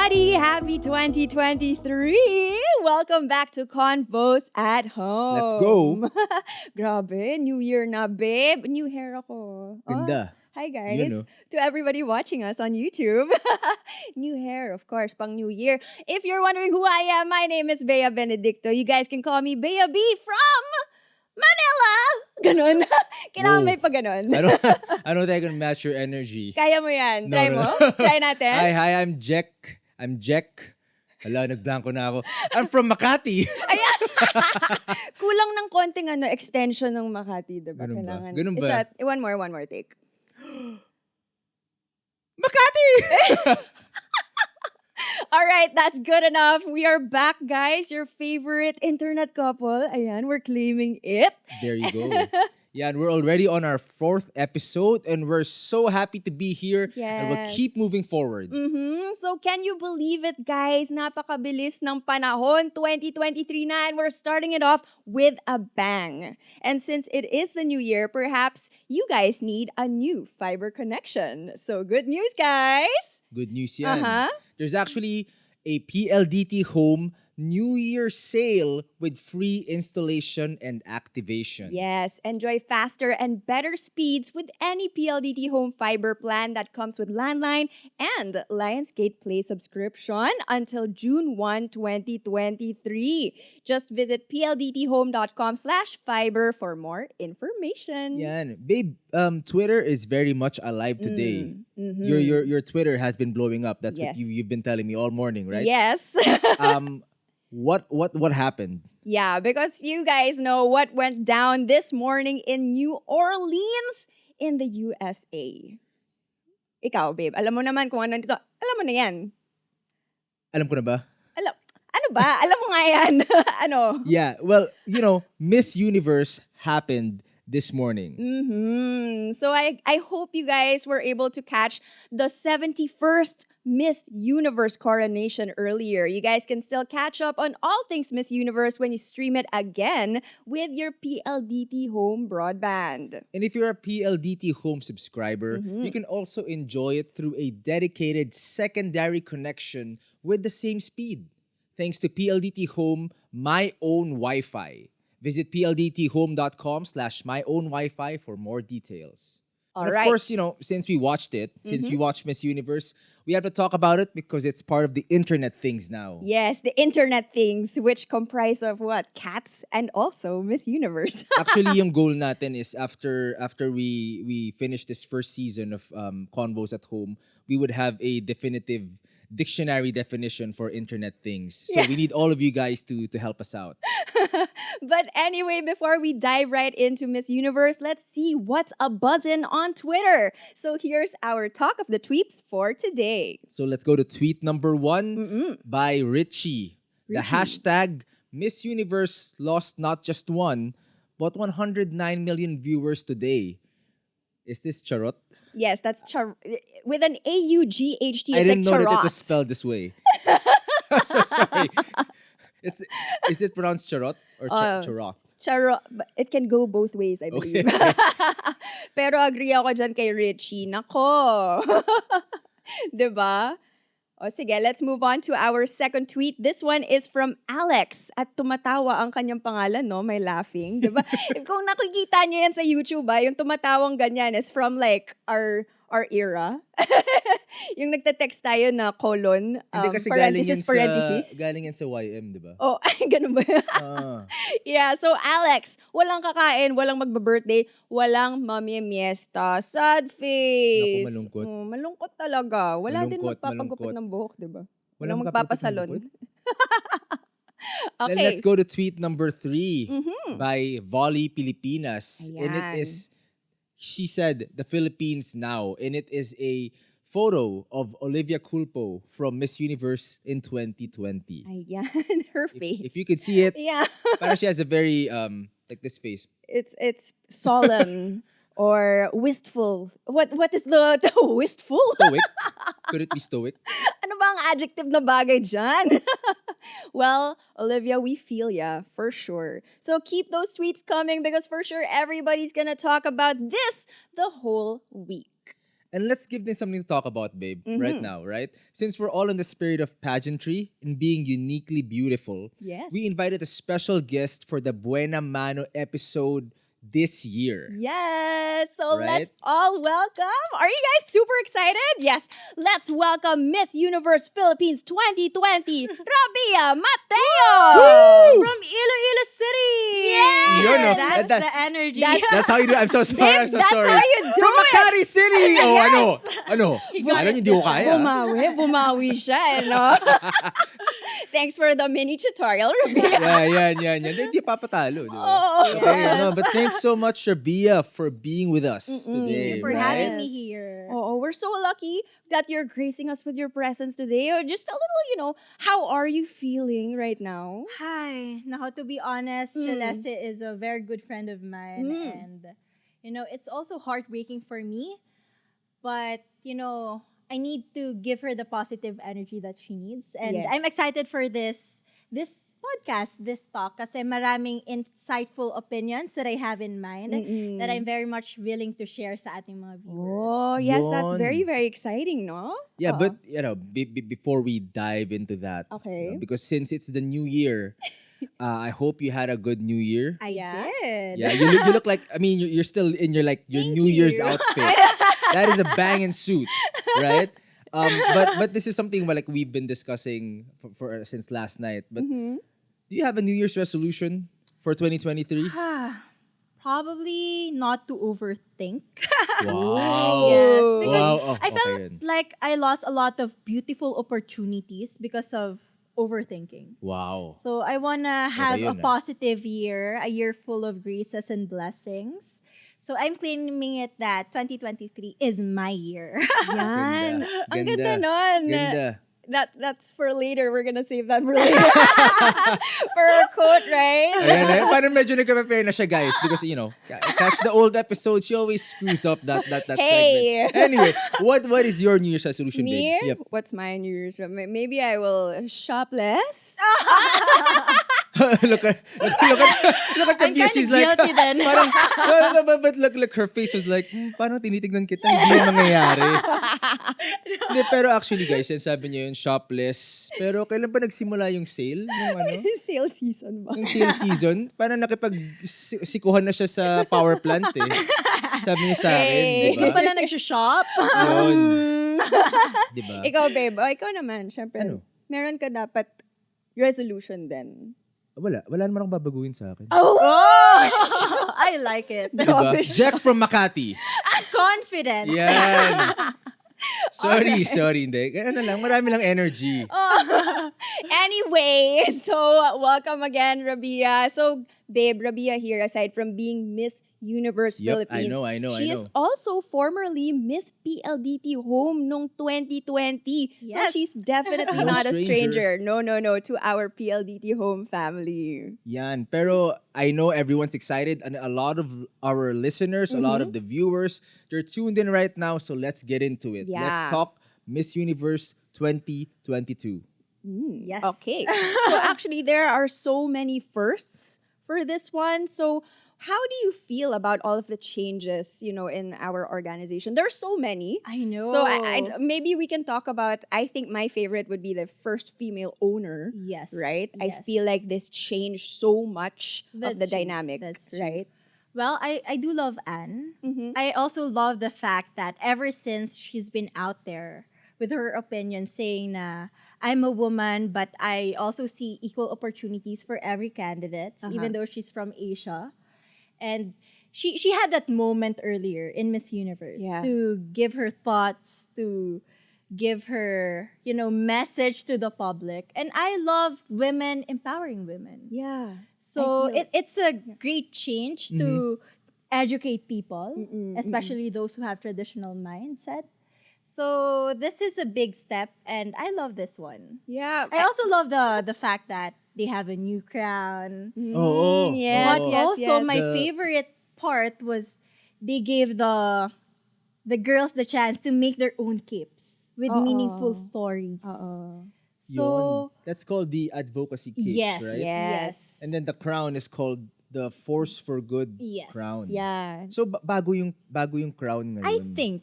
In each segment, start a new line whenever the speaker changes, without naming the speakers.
everybody! Happy 2023! Welcome back to CONVOS at Home.
Let's go.
Grabe, New Year na, babe. New hair ako.
Ganda.
Hi guys.
You know.
To everybody watching us on YouTube. New hair, of course, pang New Year. If you're wondering who I am, my name is Bea Benedicto. You guys can call me Bea B from Manila. Ganon. Kailangan may pa ganon.
I don't think I can match your energy.
Kaya mo yan.
No,
Try
no.
mo. Try natin.
Hi, I'm Jech. I'm Jech. Hala, nagblanko na ako. I'm from Makati.
Ayan. Kulang ng konting extension ng Makati, diba?
Ganun ba?
Kailangan.
Ganun ba?
One more take.
Makati!
All right, that's good enough. We are back, guys. Your favorite internet couple. Ayan, we're claiming it.
There you go. Yeah, and we're already on our 4th episode and we're so happy to be here. And we'll
Yes.
keep moving forward.
So can you believe it, guys? Napakabilis ng panahon, 2023 na, and we're starting it off with a bang. And since it is the new year, perhaps you guys need a new fiber connection. So good news, guys!
Good news yan.
Uh-huh.
There's actually a PLDT Home New Year sale with free installation and activation.
Yes, enjoy faster and better speeds with any PLDT Home fiber plan that comes with landline and Lionsgate Play subscription until June 1, 2023. Just visit pldthome.com/fiber for more information.
Yan. Babe, Twitter is very much alive today.
Mhm.
Your Twitter has been blowing up. That's
Yes.
what you've been telling me all morning, right?
Yes.
What happened?
Yeah, because you guys know what went down this morning in New Orleans in the USA. Ikaw, babe, alam mo naman kung ano dito. Alam mo na yan.
Alam ko na ba?
Ano ba? Alam mo nga yan. Ano?
Yeah, well, Miss Universe happened this morning.
So I hope you guys were able to catch the 71st Miss Universe coronation earlier. You guys can still catch up on all things Miss Universe when you stream it again with your PLDT Home broadband.
And if you're a PLDT Home subscriber, you can also enjoy it through a dedicated secondary connection with the same speed. Thanks to PLDT Home My Own Wi-Fi. Visit pldthome.com/myownwifi for more details.
All
And of
right.
course, since we watched it, since we watched Miss Universe, we have to talk about it because it's part of the internet things now.
Yes, the internet things, which comprise of what? Cats and also Miss Universe.
Actually, yung goal natin is after we finish this first season of Convos at Home, we would have a definitive dictionary definition for internet things. So we need all of you guys to help us out.
But anyway, before we dive right into Miss Universe, let's see what's a buzzin' on Twitter. So here's our talk of the tweets for today.
So let's go to tweet number 1 by Richie. The hashtag Miss Universe lost not just one, but 109 million viewers today. Is this charot?
Yes, that's with an AUGHT. It's
I didn't
like
know that it
charot.
was spelled this way. So sorry. Is it pronounced charot or charot?
Charot. But it can go both ways, I believe. Pero agree ako dyan kay Richie. Nako. Diba? O sige, let's move on to our second tweet. This one is from Alex. At tumatawa ang kanyang pangalan, no? May laughing. Diba? Kung nakikita nyo yan sa YouTube, yung tumatawang ganyan is from like our era. Yung nagte-text tayo na colon,
Hindi kasi
parenthesis.
galing yan sa YM, di ba?
Oh, ay, ganun ba? Yeah, so Alex, walang kakain, walang magba-birthday, walang mamimiesta. Sad face.
Naku, malungkot.
Oh, malungkot talaga. Wala din
Malungkot,
magpapagupit
malungkot.
ng buhok, di ba?
Walang
Walang
magpapasalon
magpapasalon.
Then
Okay.
let's go to tweet number 3 by Volley Pilipinas. And it
Ayan.
is, she said, the Philippines now. And it is a photo of Olivia Culpo from Miss Universe in 2020.
Ayan, her face.
If you could see it,
Yeah.
parang she has a very, like this face.
It's solemn or wistful. What is the wistful?
Stoic. Could it be stoic?
Ano ba ang adjective na bagay dyan? Well, Olivia, we feel ya, for sure. So keep those tweets coming because for sure everybody's gonna talk about this the whole week.
And let's give them something to talk about, babe, right now, right? Since we're all in the spirit of pageantry and being uniquely beautiful,
Yes.
we invited a special guest for the Buena Mano episode this year.
Yes. So
Right?
let's all welcome. Are you guys super excited? Yes. Let's welcome Miss Universe Philippines 2020, Rabiya Mateo.
From Iloilo City.
Yes!
Yun, no?
That's
That-
the energy.
That's how you do it. I'm so sorry. I'm so
that's
sorry.
how you do
From
it.
Makati City! Oh, ano?
got
Alam niyo, hindi ko kaya.
Bumawi siya, no? Thanks for the mini tutorial, Rabiya.
Yan. Hindi papatalo, di ba?
Oh,
Okay,
yes.
no, but thanks so much, Rabiya, for being with us
Mm-mm.
today.
Thank you for
right?
having me here.
Oh, we're so lucky that you're gracing us with your presence today. Or just a little, how are you feeling right now?
Hi. Now, to be honest,
Mm.
Celeste is a very good friend of mine.
Mm.
And, it's also heartbreaking for me. But, I need to give her the positive energy that she needs. And
Yes.
I'm excited for this podcast, this talk, kasi maraming insightful opinions that I have in mind
Mm-mm.
that I'm very much willing to share sa ating mga viewers.
Oh, yes, that's
Yun.
very, very exciting, no?
Yeah,
Oo.
but before we dive into that,
Okay.
because since it's the new year, I hope you had a good New Year.
I
Yeah.
did.
Yeah, you look like, I mean, you're still in your
Thank
New Year's
you.
outfit. That is a banging suit, right? But this is something like we've been discussing for since last night. But
Mhm.
do you have a New Year's resolution for 2023?
Probably not to overthink.
Wow.
Yes, because
Wow. Oh,
I felt
okay yun.
like I lost a lot of beautiful opportunities because of overthinking.
Wow.
So I wanna have a
yun, ah.
positive year, a year full of graces and blessings. So I'm claiming it that 2023 is my year.
Yan.
Ganda.
Ang
Ganda.
ganda nun.
Ganda.
That's for later. We're gonna save that for later. For our quote, right?
Ayan. Parang medyo nagka-prepare na siya, guys. Because, catch the old episodes, she always screws up that
Hey.
segment. Anyway, what is your New Year's resolution,
Me?
babe? Yep.
What's my New Year's? Maybe I will shop less.
look at
I'm
Rabiya.
kind
She's
of
like,
guilty then.
parang, but look, her face was like, parang tinitignan kita, hindi yun mangyayari. Hindi, pero actually, guys, yan sabi niya yun, shopless. Pero kailan ba nagsimula yung sale? Yung
Sale season ba?
yung sale season? Parang nakipag-sikuhan na siya sa power plant eh. Sabi niya sa akin,
Hey.
di
Hindi
ba?
pala nag-shop.
Yun,
Mm.
di ba?
Ikaw, babe. O, ikaw naman. Siyempre,
Ano?
meron ka dapat resolution din.
Wala naman akong babaguhin sa akin.
Oh!
I like it.
Diba?
Grabe siya.
Jack from Makati.
Confident.
Yan. Sorry, hindi. Ano lang, marami lang energy.
Anyway, so welcome again, Rabiya. So, babe, Rabiya here, aside from being Miss Universe
Yep,
Philippines,
I know.
she is also formerly Miss PLDT Home nung 2020. So
Yes.
she's definitely
No
not a
stranger.
stranger. No, to our PLDT Home family.
Yan. Pero I know everyone's excited and a lot of our listeners, a lot of the viewers, they're tuned in right now. So let's get into it.
Yeah.
Let's talk Miss Universe 2022.
Yes.
Okay. So actually, there are so many firsts for this one. So how do you feel about all of the changes, in our organization? There are so many.
I know.
So maybe we can talk about, I think my favorite would be the first female owner,
Yes.
right? I
Yes.
feel like this changed so much of the
That's true.
dynamic,
That's true.
right?
Well, I do love Anne.
Mhm.
I also love the fact that ever since she's been out there with her opinion saying na I'm a woman, but I also see equal opportunities for every candidate, even though she's from Asia. And she had that moment earlier in Miss Universe
Yeah.
to give her thoughts, to give her, message to the public. And I love women empowering women.
Yeah.
So
I feel-
it's a great change to educate people, especially those who have traditional mindset. So this is a big step, and I love this one.
Yeah.
I also love the fact that they have a new crown.
Oh,
yes,
But
yes,
also
yes.
my
The-
favorite part was they gave the girls the chance to make their own capes with
Oo.
meaningful stories. So
Yun. That's called the advocacy case,
yes,
right?
Yes.
And then the crown is called the force for good
Yes.
crown.
Yeah.
So bago yung crown
I
ngayon.
think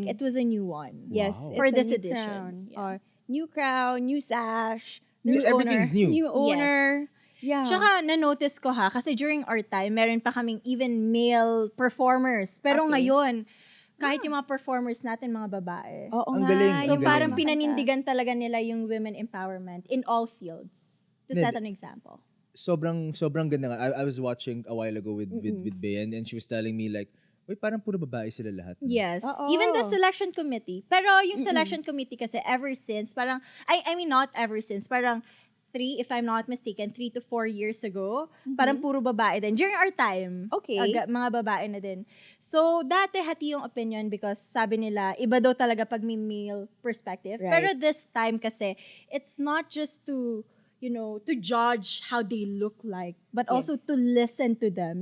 it was a new one.
Yes,
Wow.
For
it's a
this
new
edition.
crown.
Yeah.
New crown, new sash,
So
new
everything's
owner,
new.
new owner.
Yes.
Yeah.
Tsaka, na-notice ko kasi during our time, meron pa kaming even male performers. Pero
Okay.
ngayon, kahit yung mga performers natin, mga babae.
Oo
Ang
nga,
galing,
So,
ang galing.
parang
makanta.
pinanindigan talaga nila yung women empowerment in all fields. To set an example.
Sobrang ganda nga. I was watching a while ago with Bea and she was telling me like, "Uy, parang puro babae sila lahat." no?"
Yes.
Oo.
Even the selection committee. Pero yung selection committee kasi ever since, parang, I mean not ever since, parang 3, if I'm not mistaken, 3 to 4 years ago, parang puro babae din. During our time,
Okay.
mga babae na din. So, dati hati yung opinion because sabi nila, iba daw talaga pag may male perspective.
Right.
Pero this time kasi, it's not just to to judge how they look like, but also to listen to them,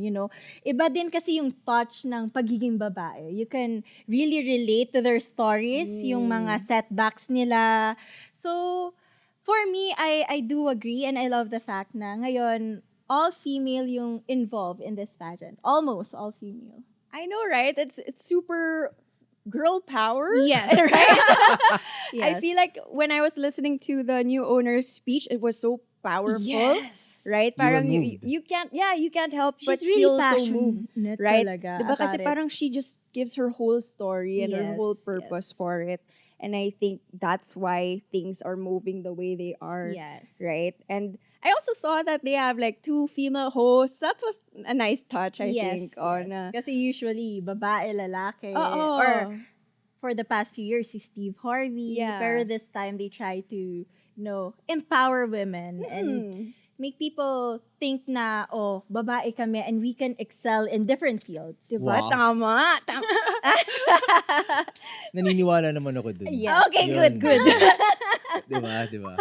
Iba din kasi yung touch ng pagiging babae. You can really relate to their stories, yung mga setbacks nila. So, for me, I do agree and I love the fact na ngayon, all female yung involved in this pageant. Almost all female.
I know, right? It's super girl power.
Yes.
Right? I
Yes.
feel like when I was listening to the new owner's speech, it was so powerful.
Yes.
Right?
You were
Parang
moved.
you can't help but
She's really
feel so moved.
passionate
Right?
talaga
Diba kasi
about it.
parang she just gives her whole story and her whole
Yes,
purpose
yes.
for it. And I think that's why things are moving the way they are.
Yes.
Right? And I also saw that they have like 2 female hosts. That was a nice touch, I think. On
Kasi usually, babae, lalaki.
Oo.
Or, for the past few years, si Steve Harvey.
Yeah.
Pero this time, they try to, empower women and make people think na, babae kami and we can excel in different fields.
Diba?
Wow.
Tama.
Naniniwala naman ako dun.
Yes.
Okay,
Yun.
good.
Diba?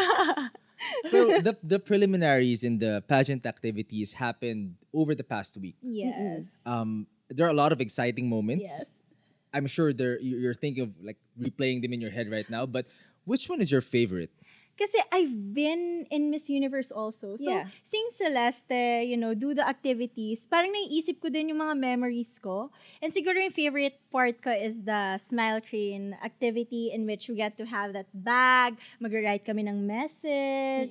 Pero the preliminaries in the pageant activities happened over the past week.
Yes.
There are a lot of exciting moments.
Yes.
I'm sure you're thinking of like replaying them in your head right now, but which one is your favorite?
Kasi I've been in Miss Universe also. So,
Yeah.
seeing Celeste, do the activities, parang naiisip ko din yung mga memories ko. And siguro yung favorite part ko is the Smile Train activity in which we get to have that bag, mag-write kami ng message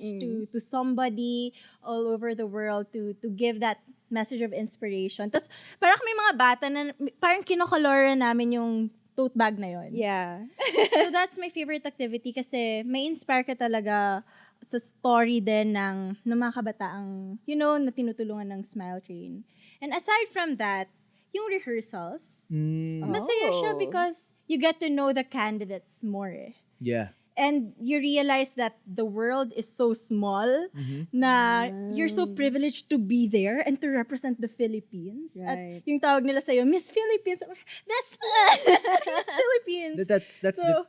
to somebody all over the world to give that message of inspiration. Tapos, parang may mga bata na parang kinokolora namin yung tote bag na yon.
Yeah.
So that's my favorite activity kasi may inspire ka talaga sa story din ng mga kabataang, na tinutulungan ng Smile Train. And aside from that, yung rehearsals, masaya siya
Oh.
because you get to know the candidates more eh.
Yeah.
And you realize that the world is so small na you're so privileged to be there and to represent the Philippines.
Right.
At yung tawag nila sa'yo, Miss Philippines. That's Miss Philippines.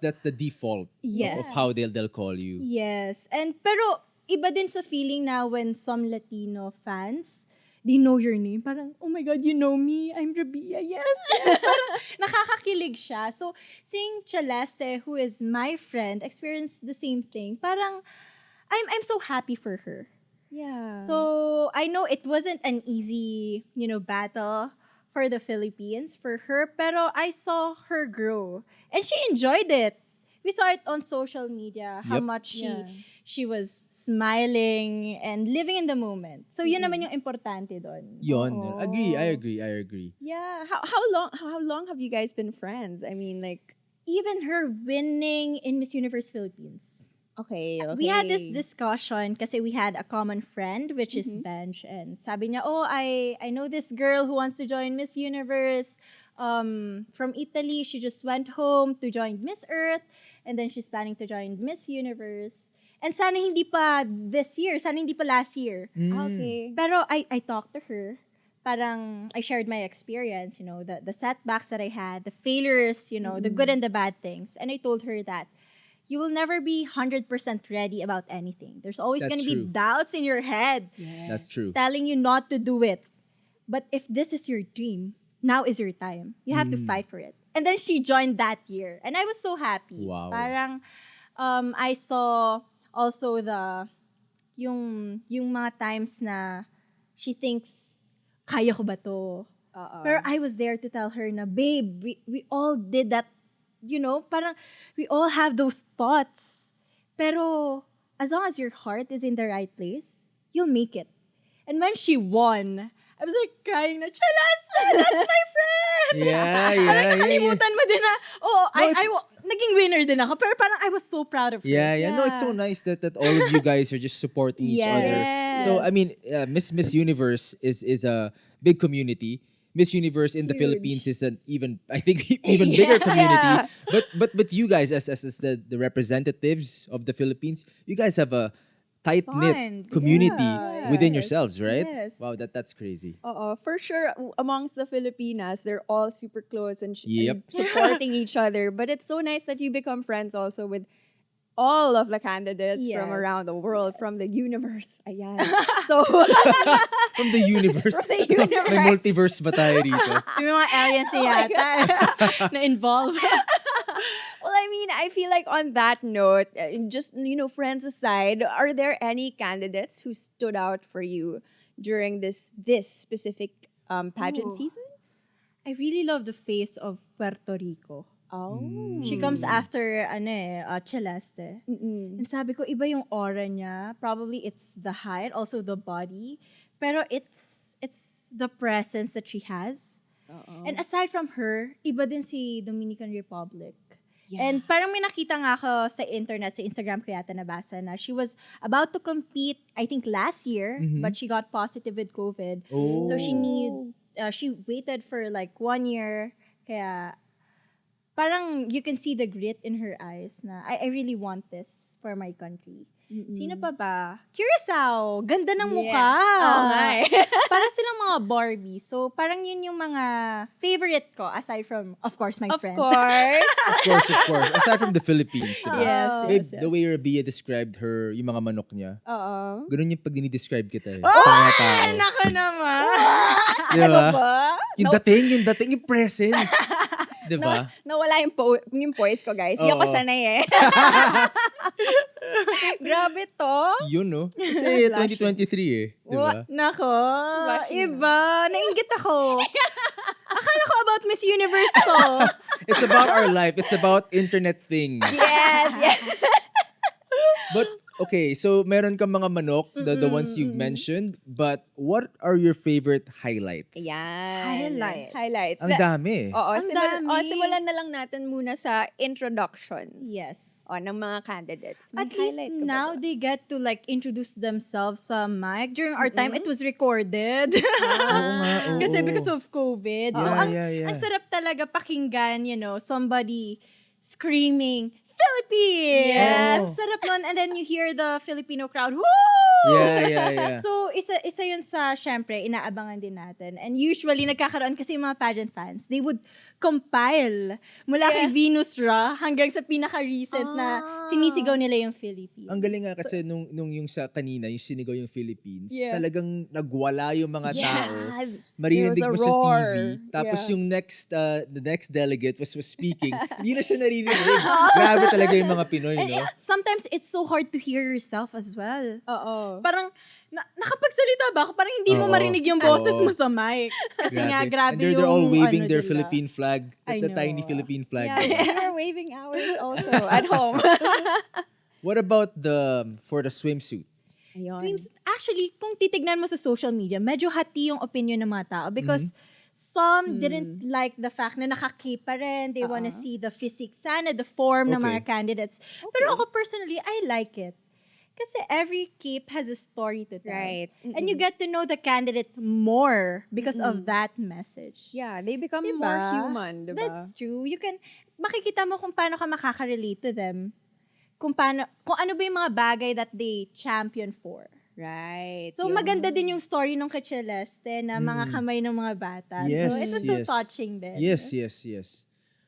That's the default
Yes.
of how they'll call you.
Yes. And pero iba din sa feeling na when some Latino fans, they know your name. Parang, oh my God, you know me. I'm Rabiya. Yes. Parang nakakakilig siya. So, seeing Celeste, who is my friend, experience the same thing, parang, I'm so happy for her.
Yeah.
So, I know it wasn't an easy, battle for the Philippines, for her, pero I saw her grow. And she enjoyed it. We saw it on social media, how
Yep.
much
Yeah.
she was smiling and living in the moment. So, yun naman yung importante doon.
Yon.
Oo.
I agree.
Yeah. How long have you guys been friends? I mean, like,
Even her winning in Miss Universe Philippines.
okay.
We had this discussion kasi we had a common friend, which is Benj. And sabi niya, I know this girl who wants to join Miss Universe from Italy. She just went home to join Miss Earth. And then she's planning to join Miss Universe. And sana hindi pa this year. Sana hindi pa last year.
Okay.
Pero I talked to her. Parang I shared my experience, the setbacks that I had, the failures, the good and the bad things. And I told her that you will never be 100% ready about anything. There's always
That's
going to be
true.
doubts in your head
That's true.
telling you not to do it. But if this is your dream, now is your time. You have to fight for it. And then she joined that year. And I was so happy.
Wow.
Parang I saw also yung mga times na she thinks, kaya ko ba to? Pero I was there to tell her na, babe, we all did that, parang we all have those thoughts. Pero as long as your heart is in the right place, you'll make it. And when she won, I was like crying na, Celeste, that's my friend!
Yeah.
Nakalimutan mo din na, naging winner din ako. Pero parang I was so proud of her.
Yeah. No, it's so nice that all of you guys are just supporting each other. So, I mean, Miss Universe is a big community. Miss Universe in the Philippines is an even bigger community. But you guys as the representatives of the Philippines, you guys have a tight-knit
Bond.
community
Yeah.
within
Yes.
yourselves, right?
Yes.
Wow, that's crazy.
For sure, amongst the Filipinas, they're all super close and
Yep.
supporting each other. But it's so nice that you become friends also with all of the candidates from
Yes.
around the world, from the universe. Ayan. So,
From the universe.
From the universe.
May multiverse ba tayo dito?
Yung mga aliens yata na involved.
well, I mean, I feel like on that note, just, friends aside, are there any candidates who stood out for you during this specific pageant
Ooh.
season?
I really love the face of Puerto Rico.
Oh.
She comes after Celeste. And sabi ko, iba yung aura niya. Probably it's the height, also the body. Pero it's the presence that she has. And aside from her, iba din si Dominican Republic.
Yeah.
And parang may nakita nga ako sa internet, sa Instagram ko yata nabasa na she was about to compete, I think last year, but she got positive with COVID.
Oh.
So she waited for like 1 year. Kaya parang you can see the grit in her eyes na I really want this for my country. Sino pa ba? Curaçao. Ganda ng mukha.
Oo nga eh.
Parang silang mga Barbie. So, parang yun yung mga favorite ko aside from, of course, my
Of
friend.
course.
Of course. Aside from the Philippines, diba?
Yes,
Babe,
yes, yes.
the way Rabiya described her, yung mga manok niya,
Oo.
ganun yung pag dinidescribe kita eh. Sa mga tao.
Nako naman.
Diba?
Ano ba?
Yung dating, yung presence. Diba?
Nawala yung poise ko, guys. Hindi ako
Oo.
sanay eh. Grabe to.
Yun, no? Kasi 2023 eh. Diba?
Nako.
Blushing
Iba. Nainggit ako. Akala ko about Miss Universe to.
It's about our life. It's about internet things.
Yes.
But, okay, so meron kang mga manok, the ones you've mentioned, but what are your favorite highlights?
Yan.
Highlights.
Ang dami.
Oo,
Ang dami.
simulan na lang natin muna sa introductions.
Yes.
Ng mga candidates. May
At
highlight
least
ka ba
now
doon?
they get to like introduce themselves sa mic. During our time, it was recorded.
Oo nga, oo.
Kasi because of COVID. So,
Yeah.
ang sarap talaga pakinggan, somebody screaming, Philippines!
Yes.
Sarap nun. And then you hear the Filipino crowd, woo!
Yeah.
So, isa yun sa, syempre, inaabangan din natin. And usually, nagkakaroon kasi yung mga pageant fans, they would compile mula kay Venus Ra hanggang sa pinaka-recent na sinisigaw nila yung Philippines.
Ang galing nga kasi nung yung sa kanina, yung sinigaw yung Philippines,
Yeah.
talagang nagwala yung mga tao.
Yes.
Marinig
There
mo
was a
sa
roar.
TV. Tapos
Yeah.
yung the next delegate was speaking. Hindi na siya naririnig. Grabe talaga yung mga Pinoy,
And
no?
sometimes it's so hard to hear yourself as well.
Oo.
Parang, nakapagsalita ba ako? Parang hindi mo
Oo.
marinig yung boses
Oo.
mo sa mic. Kasi nga, grabe
And
yung
they're all waving their
nila.
Philippine flag.
I
The
know.
tiny Philippine flag.
Yeah, we were waving ours also at home.
What about for the swimsuit?
Ayun.
Swimsuit, actually, kung titignan mo sa social media, medyo hati yung opinion ng mga tao because some didn't like the fact na naka-cape pa rin. They wanna see the physique sana, the form ng mga
Okay.
candidates. Pero ako personally, I like it. Kasi every cape has a story to tell.
Right.
And you get to know the candidate more because of that message.
Yeah, they become
Diba?
more human, diba?
That's true. Makikita mo kung paano ka makaka-relate to them. Kung ano ba yung mga bagay that they champion for.
Right.
So, maganda din yung story nung kay Celeste na mga kamay ng mga bata.
Yes,
so, it was so
yes.
touching din.
Yes.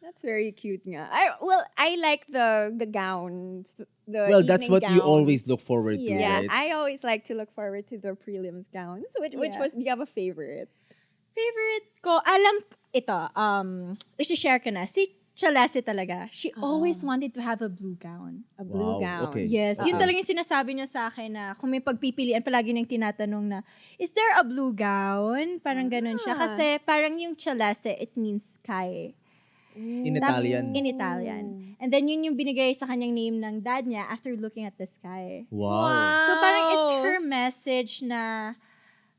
That's very cute nga. I like the gowns.
Well, that's
evening
what you
gowns.
always look forward to,
Yeah,
right?
I always like to look forward to the prelims gowns. Which
Yeah.
do you have a favorite?
Favorite ko, ito, isi-share ko na. Si Celeste talaga, she always wanted to have a blue gown.
A blue
Wow,
gown.
okay.
Yes, yun
Okay.
talaga yung sinasabi niya sa akin na kung may pagpipilian, palagi niyang tinatanong na, is there a blue gown? Parang ganun siya. Kasi parang yung Celeste, it means sky.
In Italian.
In Italian. And then yun yung binigay sa kanyang name ng dad niya after looking at the sky.
Wow.
So parang it's her message na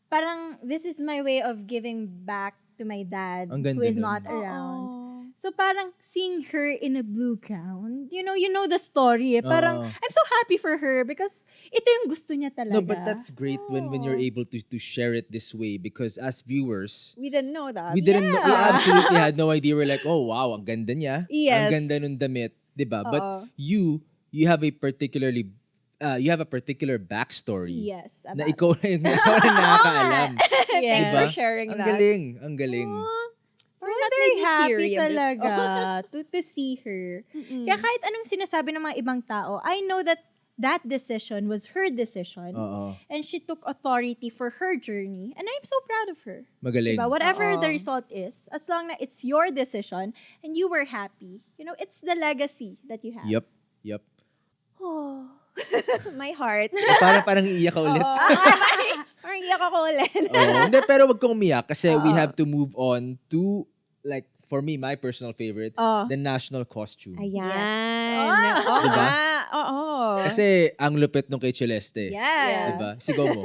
parang this is my way of giving back to my dad
Ang ganda
who is
nun.
not around. So parang seeing her in a blue gown, you know the story. Parang I'm so happy for her because ito yung gusto niya talaga.
No, but that's great when you're able to share it this way, because as viewers,
We didn't know that.
we didn't know, we absolutely had no idea. We're like, oh wow, ang ganda niya.
Yes.
Ang ganda nung damit, 'di ba?
Oo.
But you have a particular backstory.
Yes.
Na ikaw na yung nakakaalam.
Thanks
Diba?
for sharing
Ang
that.
galing, ang galing.
So
Parang
I'm
that
very
made me
happy
teary a bit.
talaga to see her. Kaya kahit anong sinasabi ng mga ibang tao, I know that decision was her decision.
Oo.
And she took authority for her journey. And I'm so proud of her.
Magaling.
Diba? Whatever the
Oo.
result is, as long na it's your decision and you were happy, it's the legacy that you have.
Yep.
Oh. My heart.
Parang iiyak ka ulit.
Parang iyak ako ulit.
Oo. Hindi, pero wag kang umiyak kasi we have to move on to, like, for me, my personal favorite, the national costume.
Ayan.
Yes.
Oo
Diba?
nga. Oo.
Kasi ang lupit nung kay Celeste.
Yes.
Diba? Sigaw mo.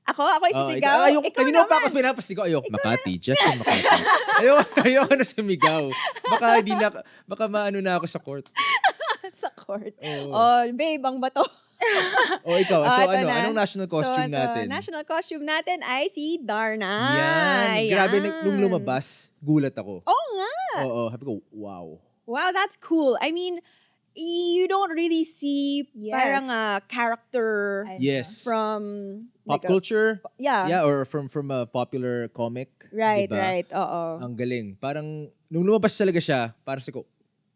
Ako yung sisigaw.
Ayoko,
Ikaw
kanina pa
naman.
ako pinapasigaw. Ayoko, Makati. Jech yung Makati. Ayoko na sumigaw. Baka maano na ako sa court.
Sa court.
Oo.
Oh, babe, ang bato.
O ikaw, so
ito na.
anong national costume
ito,
natin?
National costume natin ay si Darna.
Yan. Grabe,
Ayan.
nung lumabas, gulat ako.
Oo nga.
Oo, sabi ko, wow.
Wow, that's cool. I mean, you don't really see
Yes.
parang a character
Yes.
from
Pop
like a-
culture?
yeah.
Yeah, or from a popular comic.
Right,
diba?
right. Oo.
Ang galing. Parang, nung lumabas talaga siya, parang sabi ko,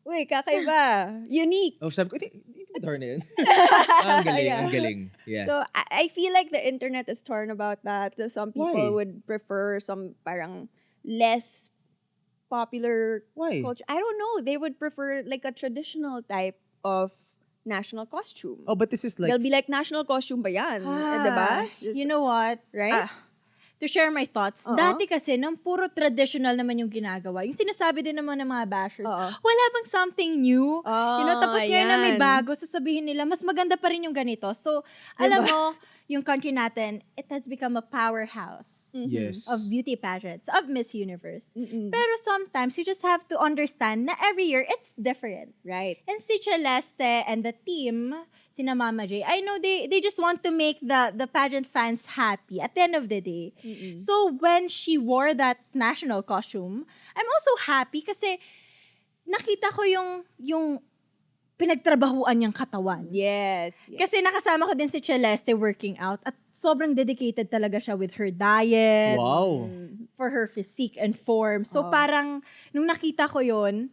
Uy, kakaiba. Unique.
sabi ko, hindi ba Darna yun? Ang galing,
Yeah.
ang galing. Yeah.
So, I feel like the internet is torn about that. So, some people
Why?
would prefer some parang less popular
Why?
culture. I don't know. They would prefer like a traditional type of national costume.
Oh, but this is like,
They'll be like, national costume ba yan? Diba? Just-
You know what?
right?
To share my thoughts,
Oo.
dati kasi, nang puro traditional naman yung ginagawa, yung sinasabi din naman ng mga bashers,
Oo.
wala bang something new? Tapos ngayon na may
ayan.
bago, sasabihin nila, mas maganda pa rin yung ganito. So, alam mo, yung country natin, it has become a powerhouse
yes.
of beauty pageants, of Miss Universe.
Mm-mm.
Pero sometimes, you just have to understand na every year, it's different.
Right.
And si Celeste and the team, sina Mama J, I know they just want to make the pageant fans happy at the end of the day.
Mm-mm.
So when she wore that national costume, I'm also happy kasi nakita ko yung pinagtrabahuan niyang katawan.
Yes.
Kasi nakasama ko din si Celeste working out at sobrang dedicated talaga siya with her diet,
Wow.
for her physique and form. So parang, nung nakita ko yon,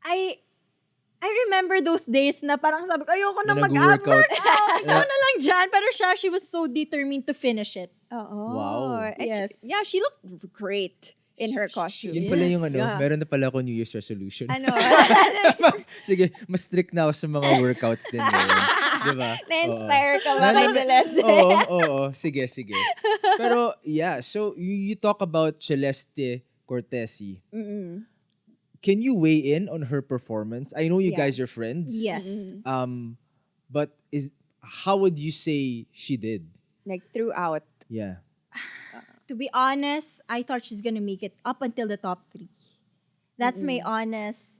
I remember those days na parang sabi ko, ayoko na
Na
mag-workout.
nag-workout.
Ikaw na lang dyan. Pero she was so determined to finish it.
Oo.
Wow.
And
Yes.
she looked great in her costume.
Yun pala yung
Yes,
yeah.
meron na pala ako New Year's resolution.
Ano?
Sige, mas strict na ako sa mga workouts din ngayon. Diba?
Na-inspire ka ba kay Celeste?
Oo. Sige. Pero, yeah. So, you talk about Celeste Cortesi.
Mm-mm.
Can you weigh in on her performance? I know you
Yeah.
guys are friends.
Yes.
But how would you say she did?
Like throughout.
Yeah.
To be honest, I thought she's gonna make it up until the top 3. That's my honest,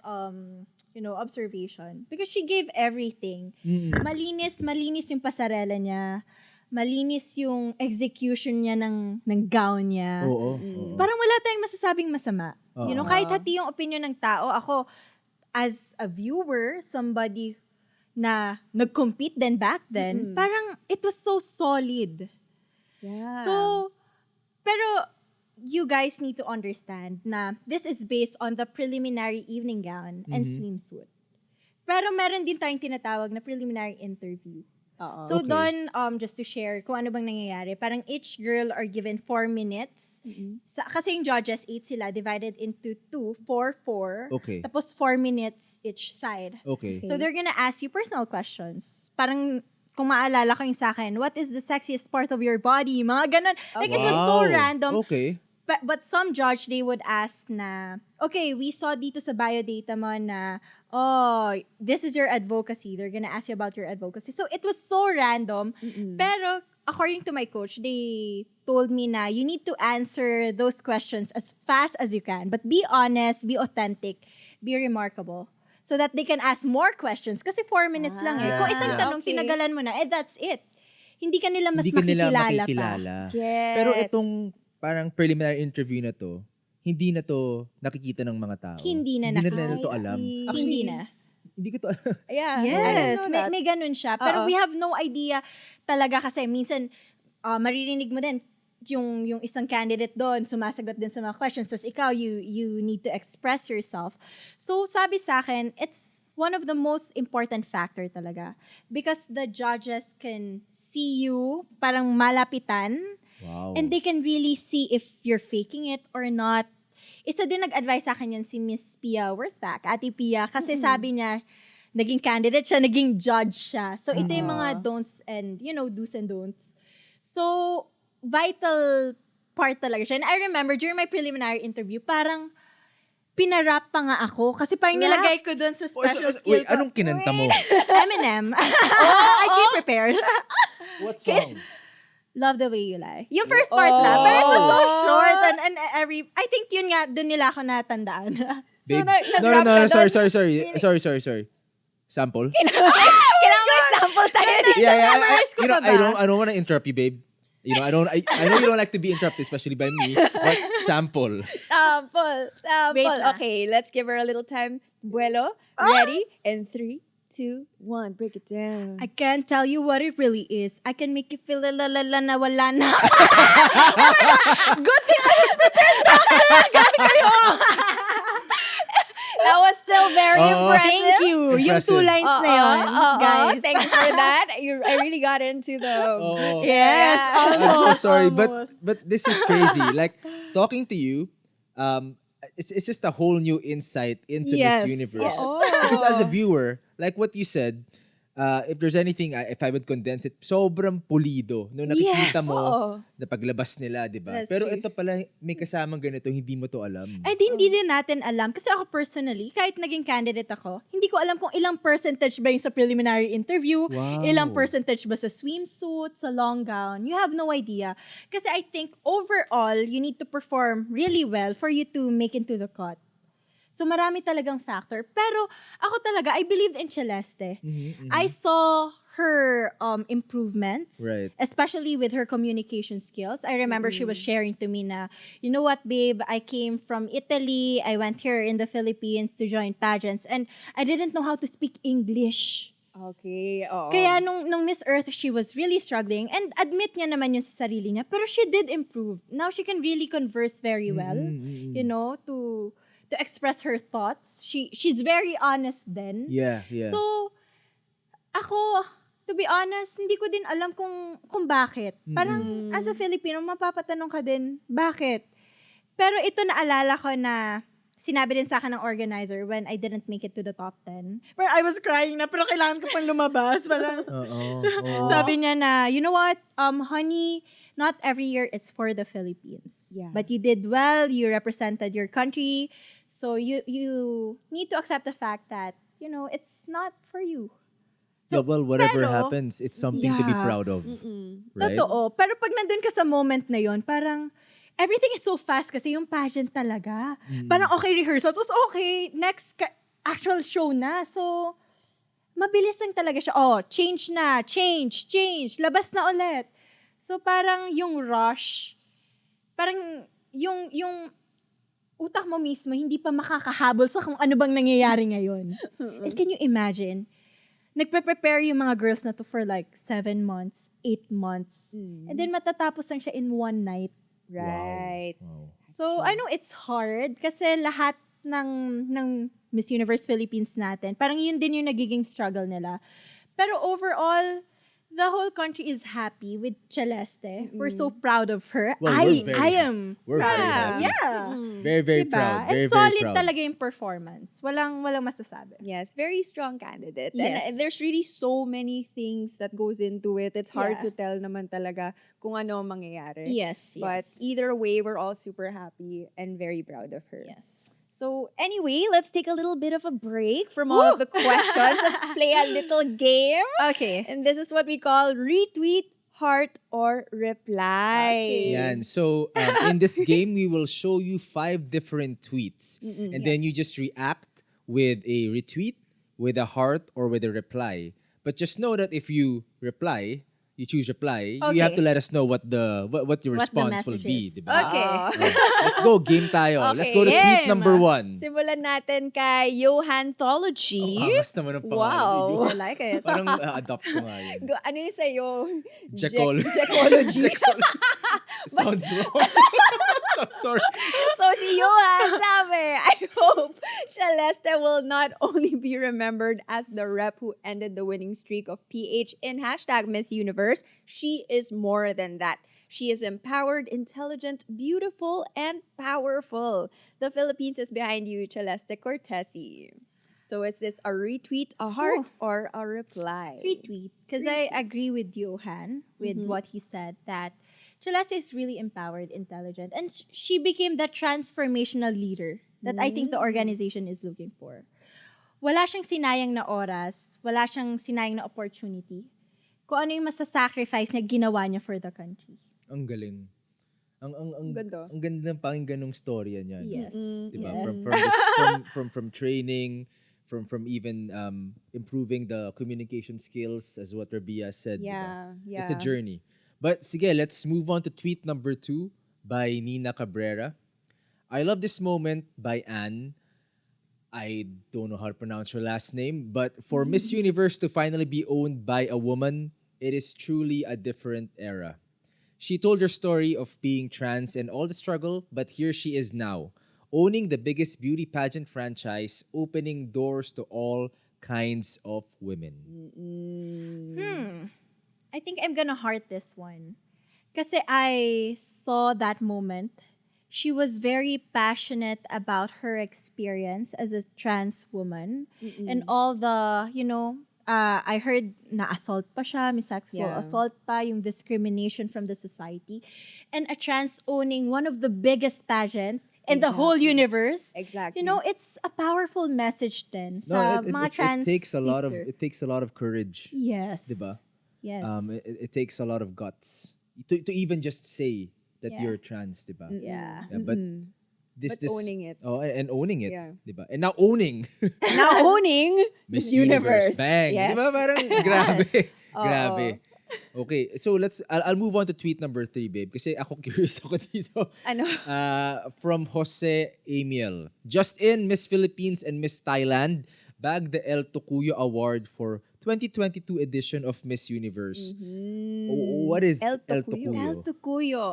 observation. Because she gave everything. Malinis yung pasarela niya. Malinis yung execution niya ng gown niya.
Oo.
Parang wala tayong masasabing masama.
Oo.
Kahit hati yung opinion ng tao, ako, as a viewer, somebody na nag-compete din back then, parang it was so solid.
Yeah.
So, pero you guys need to understand na this is based on the preliminary evening gown and swimsuit. Pero meron din tayong tinatawag na preliminary interview.
Oo.
So
Okay.
doon, just to share kung ano bang nangyayari, parang each girl are given 4 minutes. Kasi yung judges, 8 sila, divided into 2, 4, 4.
Okay.
Tapos 4 minutes each side.
Okay.
So they're gonna ask you personal questions. Parang, kung maalala ko yung sa akin, what is the sexiest part of your body? Mga ganun. Like, it was so random.
Okay.
But some judge, they would ask na, okay, we saw dito sa biodata mo na, oh, this is your advocacy. They're gonna ask you about your advocacy. So, it was so random. Pero, according to my coach, they told me na you need to answer those questions as fast as you can. But be honest, be authentic, be remarkable. So that they can ask more questions. Kasi 4 minutes lang eh. Kung isang tanong, tinagalan mo na, that's it. Hindi ka nila mas
Hindi ka nila
makikilala pa.
makikilala.
Yes.
Pero itong parang preliminary interview na to, hindi na to nakikita ng mga tao.
Hindi na
nila
nakikita.
to alam.
Hindi na.
Hindi ko to alam.
Yeah. I didn't
Yes,
know that.
may ganun siya. Pero we have no idea talaga kasi minsan maririnig mo din yung isang candidate doon sumasagot din sa mga questions, tapos ikaw you need to express yourself. So sabi sa akin, it's one of the most important factor talaga because the judges can see you parang malapitan.
Wow.
And they can really see if you're faking it or not. Isa din nag-advise sa akin yun si Miss Pia Wurzbach, Ate Pia, kasi sabi niya, naging candidate siya, naging judge siya. So ito yung mga don'ts and, do's and don'ts. So, vital part talaga siya. And I remember, during my preliminary interview, parang pinarap pa nga ako. Kasi parang nilagay ko doon sa special skill
Wait, anong kinanta mo?
Eminem. I came prepared.
What song?
Love the Way You Lie. Yung first part lang. But it was so short. And I think yun nga, dun nila ako natandaan.
Babe,
nag-rap
no,
ka
sorry. Sample?
Kailangan may sample tayo dito.
memorize ko pa ba?
I don't want to interrupt you, babe. I know you don't like to be interrupted, especially by me. But sample.
Sample.
lang.
Okay, let's give her a little time. Buelo, ready? And 3, 2, 1, break it down.
I can't tell you what it really is. I can make you feel la la la na wala na. Good thing I was
That was still very impressive.
Thank you. Yung 2 lines na yun, guys.
Thank you for that. I really got into the...
Yes,
I'm so
almost.
sorry,
almost.
but this is crazy. Like talking to you, it's just a whole new insight into
Yes,
this universe.
yes.
Because as a viewer, like what you said, if there's anything, if I would condense it, sobrang pulido. Nung nakikita
Yes.
mo
Oo.
na paglabas nila, di ba?
That's
Pero
true.
ito pala, may kasamang ganito, hindi mo to alam.
Ay, hindi din natin alam. Kasi ako personally, kahit naging candidate ako, hindi ko alam kung ilang percentage ba yung sa preliminary interview,
Wow.
ilang percentage ba sa swimsuit, sa long gown. You have no idea. Kasi I think overall, you need to perform really well for you to make into the cut. So marami talagang factor. Pero ako talaga, I believed in Celeste. I saw her improvements,
Right.
especially with her communication skills. I remember she was sharing to me na, you know what, babe, I came from Italy. I went here in the Philippines to join pageants and I didn't know how to speak English.
Okay, oo.
Kaya nung Miss Earth, she was really struggling. And admit niya naman yun sa sarili niya. Pero she did improve. Now she can really converse very well. You know, to express her thoughts. She's very honest then.
Yeah.
So, ako, to be honest, hindi ko din alam kung bakit. Parang, as a Filipino, mapapatanong ka din, bakit? Pero ito naalala ko na sinabi din sa akin ng organizer when I didn't make it to the top 10. Pero I was crying na, pero kailangan ko pang lumabas. Parang, sabi niya na, you know what, honey, not every year it's for the Philippines.
Yeah.
But you did well, you represented your country, so you need to accept the fact that, it's not for you. So,
yeah, well, whatever
pero,
happens, it's something to be
yeah.
proud of. Right?
Totoo. Pero pag nandun ka sa moment na yon, parang, everything is so fast kasi yung pageant talaga. Parang okay, rehearsal, tapos okay, next actual show na. So, mabilis lang talaga siya. Oh, change na, change, labas na ulit. So, parang yung rush, parang yung utak mo mismo, hindi pa makakahabol sa kung ano bang nangyayari ngayon. And can you imagine, nagpe-prepare yung mga girls na to for like 7 months, 8 months. And then matatapos lang siya in one night.
Right.
Wow.
So, I know it's hard kasi lahat ng Miss Universe Philippines natin, parang yun din yung nagiging struggle nila. Pero overall, the whole country is happy with Celeste. We're so proud of her.
Well,
I am.
We're very
Yeah.
happy.
Yeah.
Very, very
Diba?
proud. Very,
And
very
solid
proud.
talaga yung performance. Walang masasabi.
Yes, very strong candidate.
Yes.
And there's really so many things that goes into it. It's hard to
Yeah.
tell naman talaga kung ano ang mangyayari.
Yes,
But
yes.
either way, we're all super happy and very proud of her.
Yes.
So anyway, let's take a little bit of a break from all of the questions. Let's play a little game.
Okay.
And this is what we call retweet, heart, or reply.
Okay.
Yan. So, in this game, we will show you 5 different tweets. And then you just react with a retweet, with a heart, or with a reply. But just know that if you reply, you choose reply, you have
Okay.
to let us know what your
What the
response will
message
be.
is.
Diba?
Okay.
Let's go, game tayo. Let's go to tweet
Game.
number 1.
Simulan natin kay Johantology.
Angas naman ang pangalan.
Wow.
I like it.
Parang adopt ko nga yun.
Ano yung sa'yo?
Jechology.
Jechology.
Sounds wrong. Sorry.
So si Johan sabi, I hope Celeste will not only be remembered as the rep who ended the winning streak of PH in hashtag Miss Universe, she is more than that. She is empowered, intelligent, beautiful, and powerful. The Philippines is behind you, Celeste Cortesi. So is this a retweet, a heart, or a reply?
Retweet. Because I agree with Johan with what he said that Celeste is really empowered, intelligent, and she became the transformational leader that I think the organization is looking for. Wala siyang sinayang na oras, wala siyang sinayang na opportunity. Kung ano yung masasacrifice niya, ginawa niya for the country.
Ang galing. Ang
Ganda.
ang ganda ng pakinggan ng storya niya.
Yes.
Diba?
Yes.
From training, from even improving the communication skills, as what Rabiya said. Diba?
Yeah.
It's a journey. But sige, let's move on to tweet number 2 by Nina Cabrera. I love this moment by Anne. I don't know how to pronounce her last name, but for Miss Universe to finally be owned by a woman, it is truly a different era. She told her story of being trans and all the struggle, but here she is now, owning the biggest beauty pageant franchise, opening doors to all kinds of women.
I think I'm gonna heart this one. Kasi I saw that moment. She was very passionate about her experience as a trans woman and all the, I heard na assault pa siya, may sexual
Yeah.
assault pa, yung discrimination from the society. And a trans owning one of the biggest pageant in the whole universe.
Exactly.
It's a powerful message din sa mga trans
it takes a lot of
sister.
it takes a lot of courage.
Yes.
Diba?
Yes.
It takes a lot of guts to even just say that
Yeah.
you're trans, diba?
yeah.
Yeah, but
But owning it.
Oh, and owning it,
Yeah.
diba? And now owning
Now owning
Miss
Universe.
Bang.
Yes.
Diba? Parang grabe.
Oo.
Grabe. Okay, so I'll move on to tweet number 3, babe. Kasi ako curious ako dito.
Ano?
From Jose Amiel. Just in, Miss Philippines and Miss Thailand bagged the El Tocuyo Award for 2022 edition of Miss Universe. What is
El
El
Tocuyo.
Tocuyo?
El Tocuyo.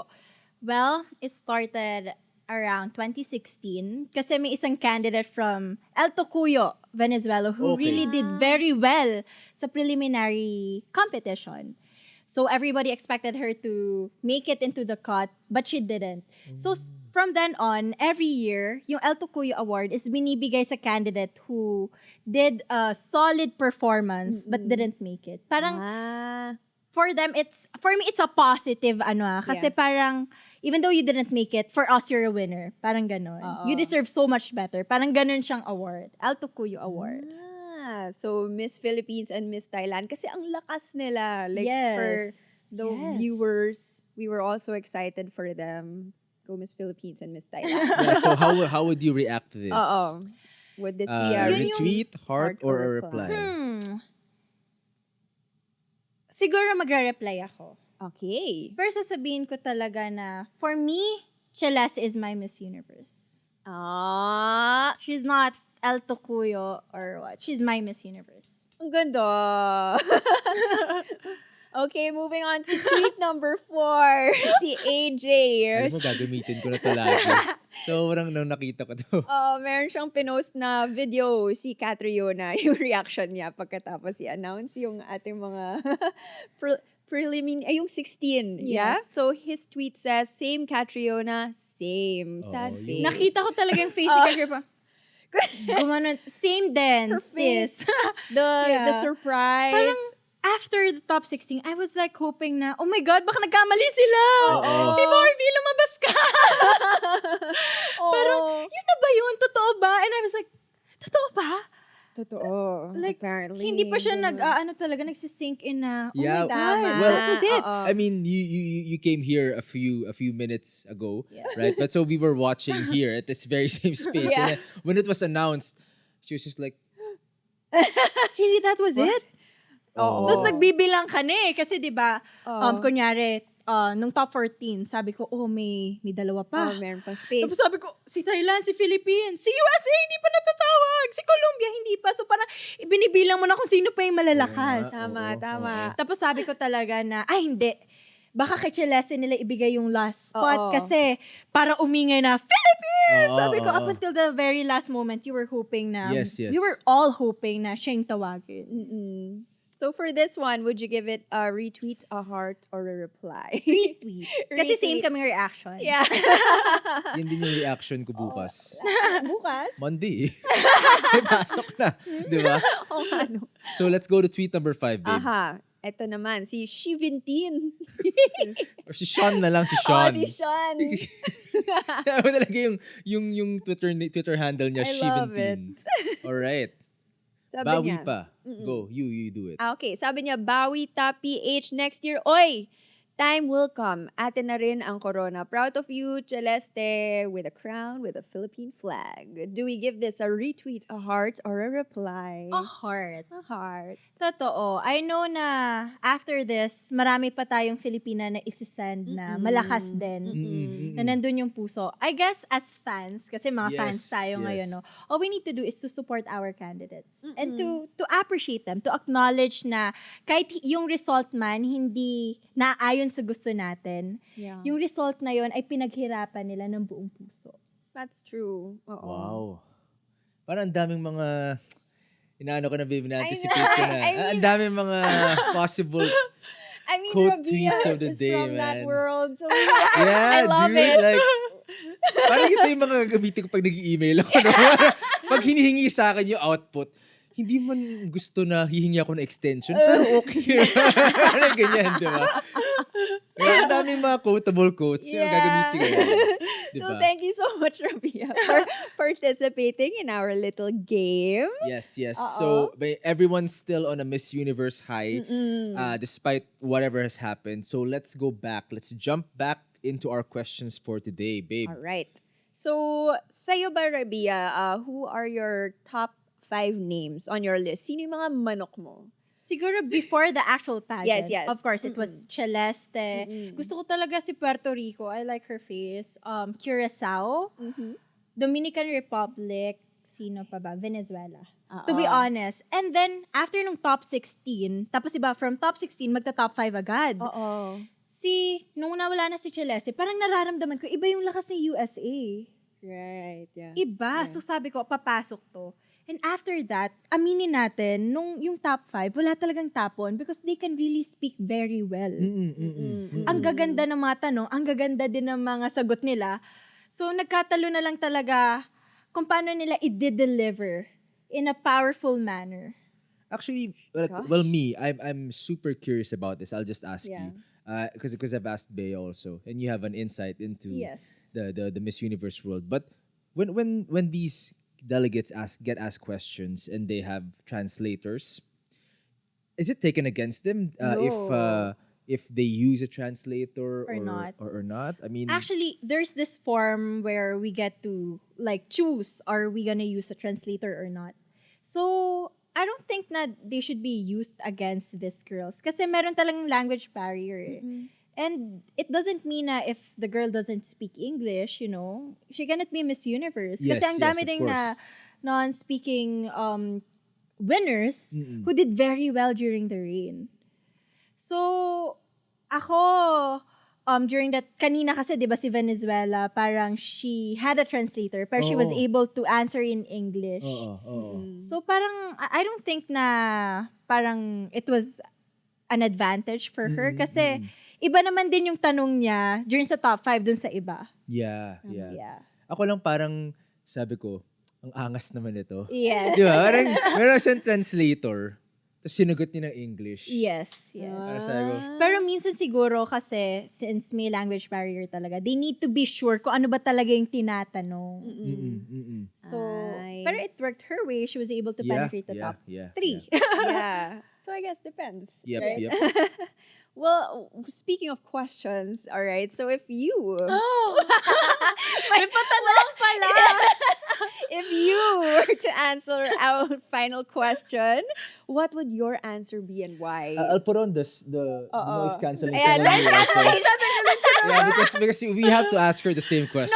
Well, it started around 2016 kasi may isang candidate from El Tocuyo, Venezuela, who
Okay.
really did very well sa preliminary competition. So everybody expected her to make it into the cut, but she didn't. So from then on, every year, yung El Tocuyo Award is binibigay sa candidate who did a solid performance but didn't make it. Parang for me it's a positive kasi
Yeah.
parang even though you didn't make it, for us you're a winner. Parang ganon. You deserve so much better. Parang ganon siyang award. El Tocuyo Award.
So Miss Philippines and Miss Thailand kasi ang lakas nila. Like
Yes.
for the
Yes.
viewers, we were also excited for them. Go Miss Philippines and Miss Thailand.
Yeah, so how would you react to this?
Oo. Would this be a
Retweet, heart,
heart
or
or
a
reply?
reply?
Siguro magre-reply ako.
Okay.
Pero sasabihin ko talaga na, for me, Celeste is my Miss Universe. She's not El Tocuyo or what. She's my Miss Universe.
Ang ganda. Okay, moving on to tweet number 4. Si AJ.
Alam mo, gagamitin ko na to lagi. So, nang nakita ko to.
Meron siyang pinost na video si Catriona, yung reaction niya pagkatapos i-announce yung ating mga yung 16. Yeah?
Yes.
So, his tweet says, same Catriona, same. Sad
Oh,
face.
yun.
Nakita ko talaga yung face ni Kagir pa. Gumanon, same din,
Her face.
sis.
The
Yeah.
surprise.
Parang after the top 16, I was like hoping na, oh my God, baka nagkamali sila.
Oo.
Si Barbie, lumabas ka.
Oo.
Parang, yun na ba yun? Totoo ba? And I was like, totoo ba?
Totoo.
Like,
apparently.
hindi pa siya
Ganun.
talaga nagsisink in na, oh
Yeah.
my God,
Tama.
Well,
that was it.
Oo.
I mean, you came here a few minutes ago,
Yeah.
right? But so we were watching here at this very same space.
Yeah.
And then when it was announced, she was just like,
Really, that was it?
Oo.
Tapos nagbibilang ka na eh. Kasi di ba,
Oo.
kunyari, nung top 14, sabi ko, oh, may dalawa pa.
Meron pang space.
Tapos sabi ko, si Thailand, si Philippines, si USA, hindi pa natatawag. Si Colombia, hindi pa. So parang, ibinibilang mo na kung sino pa yung malalakas.
Oo
Tama,
nga.
tama.
Tapos sabi ko talaga na, ay hindi. Baka kay Celeste nila ibigay yung last spot
Oo.
kasi para umingay na, Philippines!
Oo,
Sabi ko,
oo.
up until the very last moment, you were hoping na,
Yes, yes.
we were all hoping na siya yung tawagin.
Mm-mm. So for this one, would you give it a retweet, a heart, or a reply?
Retweet. Kasi same
Retweet.
kaming reaction.
Yeah.
yun din yung reaction ko bukas.
Bukas?
Monday. May pasok na. Di ba?
Oo nga, no.
So let's go to tweet number 5, babe.
Aha. Ito naman, si Shivintin.
Or si Sean na lang, si
Oh,
Sean.
si Sean.
Kaya mo talaga yung Twitter handle niya,
I love
Shivintin. Alright.
Sabi
Bawi
niya.
pa. Go, you do it.
Okay, sabi niya, Bawi ta PH next year. Oy! Time will come. Atin na rin ang corona. Proud of you, Celeste, with a crown, with a Philippine flag. Do we give this a retweet, a heart, or a reply?
A heart.
A heart.
Totoo. I know na after this, marami pa tayong Filipina na isisend na malakas din. Na nandun yung puso. I guess as fans, kasi mga
Yes,
fans tayo
yes.
ngayon, no? All we need to do is to support our candidates. And to appreciate them, to acknowledge na kahit yung result man, hindi naayon sa gusto natin,
Yeah.
yung result na yon ay pinaghirapan nila ng buong puso.
That's true. Oo.
Wow. Parang ang daming mga inaano ko na, babe, na-anticipate
know.
ko na.
I mean-
Ang daming mga possible
I mean,
quote
Rabiya
tweets of the
is
day,
from that
man.
world. So I
Yeah,
love
dude.
it.
Like, parang ito yung mga gagamitin ko pag nag-i-email ako. No? Pag hinihingi sa akin yung output, hindi man gusto na hihingi ako ng extension, pero okay. Parang ganyan, di ba? Kaya ang daming mga quotable quotes yung
Yeah.
gagamitin ko. Di
So
ba?
thank you so much, Rabiya, for participating in our little game.
Yes, yes.
Oo.
So, everyone's still on a Miss Universe high, despite whatever has happened. So, let's go back. Let's jump back into our questions for today, babe.
All right. So, sa'yo ba, Rabiya, who are your top 5 names on your list? Sino yung mga manok mo?
Siguro before the actual pageant.
Yes.
Of course, it was Celeste. Gusto ko talaga si Puerto Rico. I like her face. Curacao. Dominican Republic. Sino pa ba? Venezuela. To be honest. And then, after nung top 16, tapos iba, from top 16, magta-top 5 agad.
Oo.
Nung nawala na si Celeste, parang nararamdaman ko, iba yung lakas ng USA.
Right, yeah.
Iba. So sabi ko, papasok to. And after that, aminin natin, nung yung top 5, wala talagang tapon because they can really speak very well. Ang gaganda ng mga tanong, ang gaganda din ng mga sagot nila. So nagkatalo na lang talaga kung paano nila i-deliver in a powerful manner.
Actually,
Gosh.
well, me, I'm super curious about this. I'll just ask
Yeah.
you. Because I've asked Bea also, and you have an insight into
Yes.
the Miss Universe world. But when these delegates get asked questions and they have translators, is it taken against them
No.
if they use a translator
Or not.
or not? I mean,
Actually, there's this form where we get to like choose, are we gonna use a translator or not? So, I don't think na they should be used against these girls. Kasi meron talagang language barrier eh. And it doesn't mean na if the girl doesn't speak English, she cannot be Miss Universe. Kasi
Yes,
ang dami
yes, of
ding
course.
na non-speaking winners who did very well during the reign. So, ako, during that, kanina kasi, di ba si Venezuela, parang she had a translator, pero she was
Oo.
able to answer in English.
Oo.
So, parang, I don't think na, parang, it was an advantage for her. Kasi, iba naman din yung tanong niya during sa top 5 dun sa iba.
Yeah.
Yeah.
Ako lang parang, sabi ko, ang angas naman ito.
Yes.
Di ba? Parang, meron siyang translator, tapos sinugot niya ng English.
Yes.
Para sabi ko,
Pero minsan siguro kasi, since may language barrier talaga, they need to be sure kung ano ba talaga yung tinatanong. So,
Ay.
pero it worked her way. She was able to penetrate the top 3.
Yeah. So I guess depends.
Yep,
right?
yep.
Well, speaking of questions, all right. So if you
May patanong pala!
if you were to answer our final question, what would your answer be and why?
I'll put on the noise cancelling
Ayan,
sound
noise
here also.
cancellation.
Yeah, because we have to ask her the same question.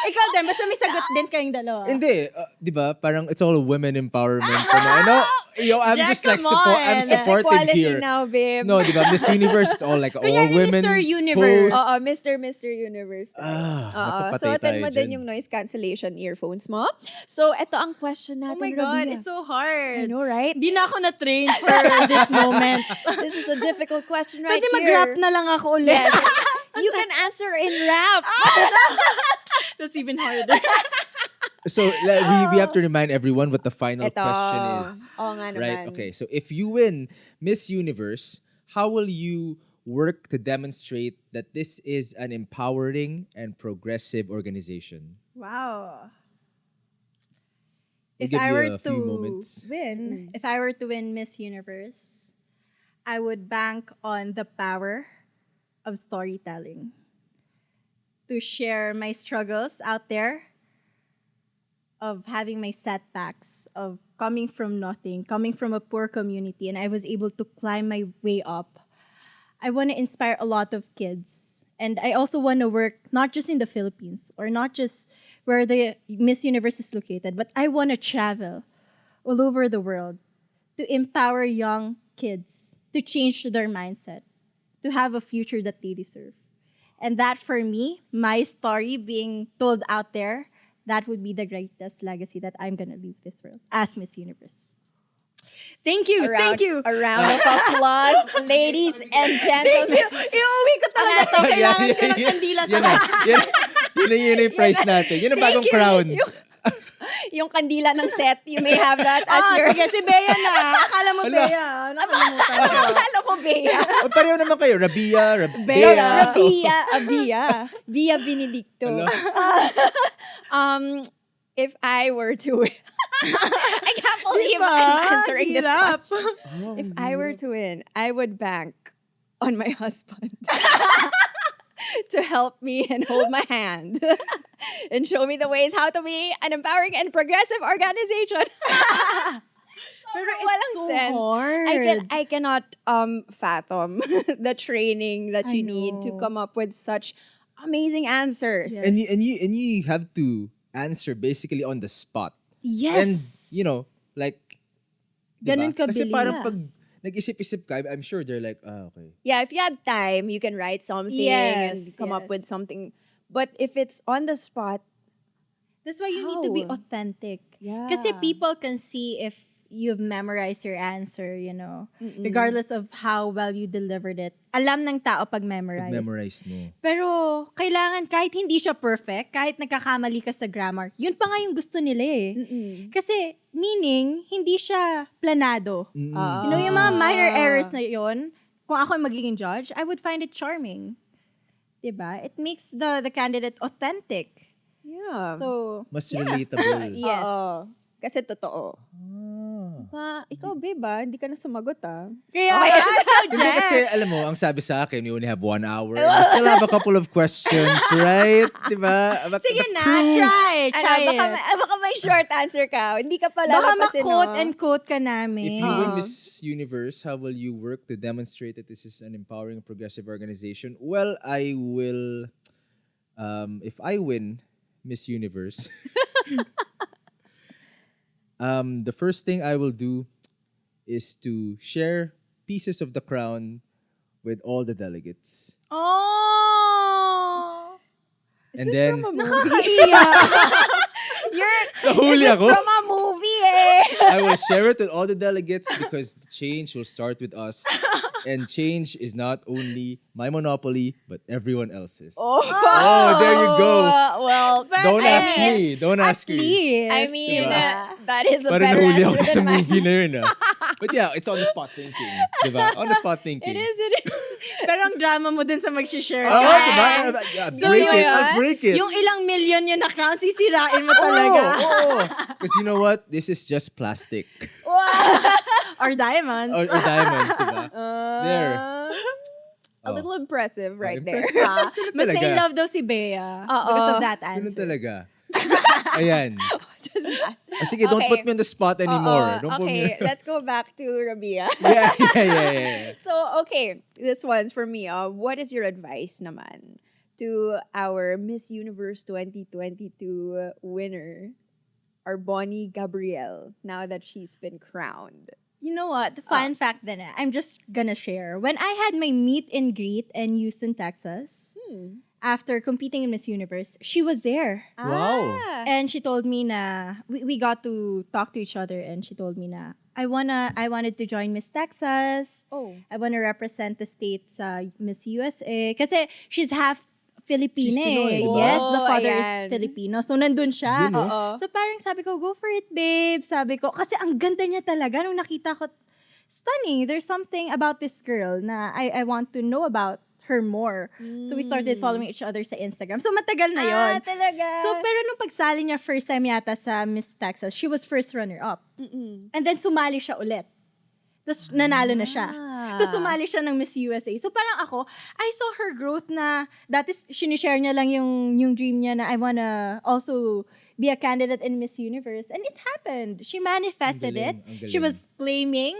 Ikaw din, basta may sagot din kayong dalawa.
Hindi, di ba? Parang it's all women empowerment. I'm
Jack,
just like
come on.
I'm supported
Equality
here.
now, babe.
No, di ba? Miss Universe, it's all like all
Kunyari,
women
Mr. Universe.
hosts.
Mr. Universe.
Napapatay
Suotin
tayo
mo din
dyan.
yung noise cancellation earphones mo. So, ito ang question
Oh
natin,
my God,
Rabiya.
it's so hard.
I know, right?
Hindi na ako na-train for this moment.
This is a difficult question right
Pwede
here.
mag-rap na lang ako ulit.
Yes. You can answer in rap.
That's even harder.
So we have to remind everyone what the final
Ito.
question is.
Oo nga naman.
Right? Okay. So if you win Miss Universe, how will you work to demonstrate that this is an empowering and progressive organization?
Wow.
We'll
If
give
I
you
were
a few
to
moments.
win, if I were to win Miss Universe, I would bank on the power of storytelling to share my struggles out there, of having my setbacks, of coming from nothing, coming from a poor community, and I was able to climb my way up. I want to inspire a lot of kids. And I also want to work not just in the Philippines or not just where the Miss Universe is located, but I want to travel all over the world to empower young kids to change their mindset, to have a future that they deserve. And that for me, my story being told out there, that would be the greatest legacy that I'm going to leave this world as Miss Universe. Thank you. Thank you.
A round of applause, ladies and gentlemen.
Iuwi ko talaga to. Kailangan ko ng kandila sa
Yun yung prize natin. Yun ang bagong crown.
Yung kandila ng set, you may have that as your...
Sige, si Bea na. Akala mo
Hala.
Bea. Nakalimutan ko.
Alam mo, Bea.
O pareho naman kayo. Rabiya,
Bea.
Bea Benedicto.
Hala.
If I were to win, I can't believe
Diba?
I'm answering this
Hirap.
question. If I were to win, I would bank on my husband to help me and hold my hand and show me the ways how to be an empowering and progressive organization.
Pero it's
Walang
so
sense.
hard.
I cannot fathom the training that you need to
know.
come up with such amazing answers.
Yes.
And you have to answer basically on the spot.
Yes.
And, you know, like,
Ganun
diba? Kasi
kabilis.
parang pag nag-isip-isip ka, I'm sure they're like, okay.
Yeah, if you had time, you can write something
Yes,
and come up with
yes.
something. But if it's on the spot,
That's why you need to be
How?
authentic.
Yeah.
Kasi people can see if you've memorized your answer, you know, regardless of how well you delivered it. Alam ng tao pag memorize.
Memorize mo.
Pero kailangan kahit hindi siya perfect, kahit nagkakamali ka sa grammar, yun pa nga yung gusto nila eh. Kasi meaning, hindi siya planado. You know, yung mga minor errors na yun, kung ako yung magiging judge, I would find it charming. Diba? It makes the candidate authentic.
yeah.
So,
Mas
yeah.
relatable.
Yes.
Oo. Kasi totoo. Ikaw, babe, hindi ka na sumagot,
Kaya,
Hindi kasi, alam mo, ang sabi sa akin, we only have 1 hour. We still have a couple of questions, right? Diba? But
sige
the
na,
proof-
try
baka,
it.
baka may short answer ka. Hindi ka pala
Baka
lapasin,
ma-quote
no?
and quote ka
If
namin.
you win Miss Universe, how will you work to demonstrate that this is an empowering and progressive organization? Well, I will, if I win Miss Universe, the first thing I will do is to share pieces of the crown with all the delegates.
Oh!
Is
And
this
then,
from a movie?
Nakakaiyak.
Nahuli
This is
ako.
from a movie eh.
I will share it with all the delegates because change will start with us. And change is not only my monopoly, but everyone else's.
Oh,
there you go.
Well,
Don't ask
eh,
me. Don't ask me.
Please.
I mean,
Diba?
that is a
Parang
better
nahuli
answer
ako sa
than mine.
movie na yun But yeah, it's on the spot thinking. Diba? On the spot thinking.
It is.
Pero ang drama mo din sa mag-share.
Oh,
ka.
diba? Yeah,
So
break it.
yun,
I'll break it.
Yung ilang million yun na crown, sisirain mo talaga.
Because you know what? This is just plastic.
Or diamonds.
Or diamonds, diba? There.
A little impressive right
Impressive.
there.
Mas
Talaga.
in love daw si Bea because of that
Ganun
answer.
talaga. Ayan.
Just that.
Sige, don't
Okay.
put me on the spot anymore. Don't put me
Okay, let's go back to Rabiya.
yeah.
So, okay, this one's for me. What is your advice naman to our Miss Universe 2022 winner, our Bonnie Gabrielle, now that she's been crowned?
You know what? The fun fact din I'm just gonna share. When I had my meet and greet in Houston, Texas, after competing in Miss Universe, she was there.
Wow.
And she told me na, we got to talk to each other and she told me na, I wanted to join Miss Texas.
Oh.
I wanna represent the states Miss USA. Kasi she's half Filipino
She's Pinoy, diba?
Yes, the
Oh,
father
ayan.
is Filipino. So, nandun siya.
Yun, no?
Oo.
So, parang sabi ko, go for it, babe. Sabi ko, kasi ang ganda niya talaga. Nung nakita ko, stunning. There's something about this girl na I want to know about her more. So, we started following each other sa Instagram. So, matagal na yon.
Talaga.
So, pero nung pagsali niya first time yata sa Miss Texas, she was first runner-up. And then, sumali siya ulit. Tapos, nanalo na siya. Tapos, sumali siya ng Miss USA. So, parang ako, I saw her growth na, dati, sinishare niya lang yung dream niya na I wanna also be a candidate in Miss Universe. And it happened. She manifested
Ang
it.
galing.
She was claiming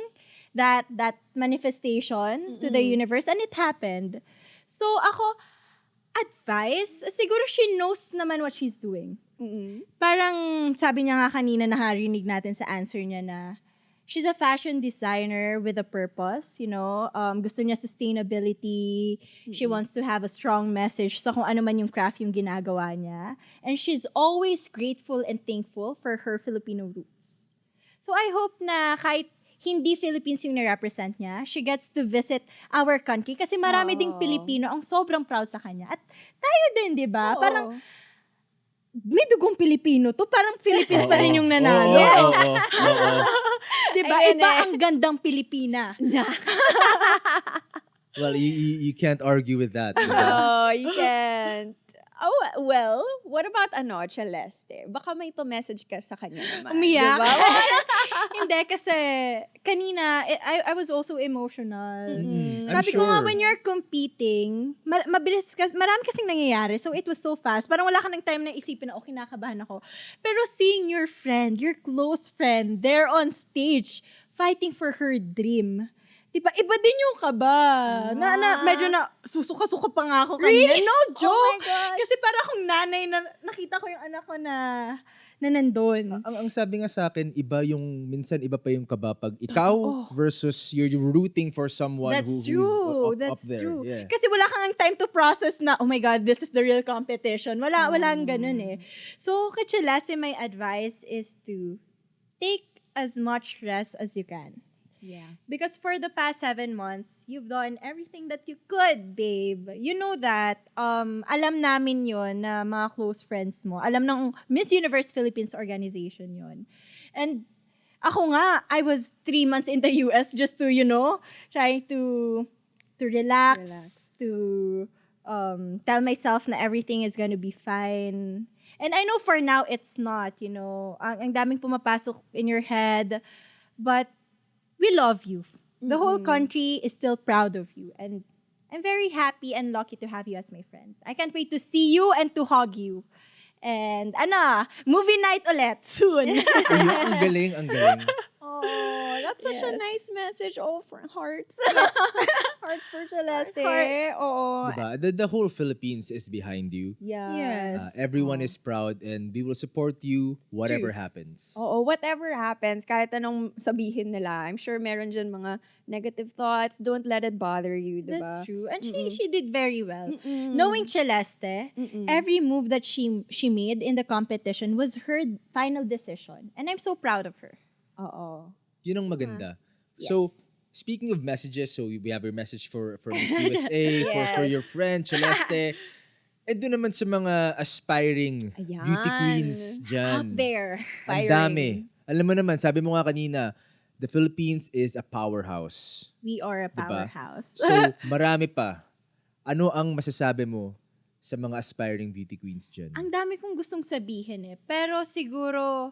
that manifestation to the universe. And it happened. So, ako, advice, siguro she knows naman what she's doing. Parang, sabi niya nga kanina, nakarinig natin sa answer niya na, she's a fashion designer with a purpose, you know. Gusto niya sustainability. She wants to have a strong message sa kung ano man yung craft yung ginagawa niya. And she's always grateful and thankful for her Filipino roots. So I hope na kahit hindi Philippines yung na-represent niya, she gets to visit our country kasi marami ding Pilipino ang sobrang proud sa kanya. At tayo din, di ba? Parang, may dugong Pilipino to. Parang Philippines pa rin yung nanalo.
Oo.
Diba?
Ayan
Iba
eh.
ang gandang Pilipina.
Well, you can't argue with that. Diba?
Oh, you can't. Oh, well, what about Celeste? Baka may pa-message ka sa kanya naman.
Umiyak.
Diba?
Hindi, kasi kanina, I was also emotional.
I'm
Sabi ko nga,
sure.
when you're competing, mabilis, marami kasing nangyayari. So, it was so fast. Parang wala ka ng time na isipin na, kinakabahan ako. Pero seeing your friend, your close friend, there on stage, fighting for her dream, diba, iba din yung kaba. Medyo susuka-suka pa nga ako kanina.
Really?
No joke.
Oh my God.
Kasi para akong nanay na nakita ko yung anak ko na nandun.
Ang sabi nga sa akin, minsan iba pa yung kaba pag ikaw versus you're rooting for someone
That's
who's
true.
up
That's
there.
true.
Yeah.
Kasi wala kang time to process na, oh my God, this is the real competition. Walang ganun eh. So, kay Celeste, my advice is to take as much rest as you can.
Yeah.
Because for the past 7 months, you've done everything that you could, babe. You know that. Alam namin yon na mga close friends mo. Alam ng Miss Universe Philippines organization yon. And ako nga, I was 3 months in the US just to, trying to relax. To tell myself na everything is gonna be fine. And I know for now, it's not, ang daming pumapasok in your head. But we love you. The whole country is still proud of you. And I'm very happy and lucky to have you as my friend. I can't wait to see you and to hug you. And movie night ulit soon.
Ang galing.
Oh, that's such a
Yes.
nice message. Oh, for hearts. Hearts for Celeste.
Heart.
Oo.
Diba? The whole Philippines is behind you.
Yeah.
Yes.
Everyone is proud and we will support you whatever
true.
happens.
Oo, whatever happens, kahit anong sabihin nila, I'm sure meron dyan mga negative thoughts. Don't let it bother you, diba?
That's true. And she did very well.
Mm-mm.
Knowing Celeste,
Mm-mm.
every move that she made in the competition was her final decision. And I'm so proud of her.
Oo.
Yun ang maganda.
Yes.
So, speaking of messages, so we have your message for Miss USA, for
Yes.
your friend, Celeste. And doon naman sa mga aspiring
Ayan.
beauty queens dyan.
Out there.
Ang dami. Alam mo naman, sabi mo nga kanina, the Philippines is a powerhouse.
We are a
Diba?
powerhouse.
So, marami pa. Ano ang masasabi mo sa mga aspiring beauty queens dyan?
Ang dami kong gustong sabihin Pero siguro,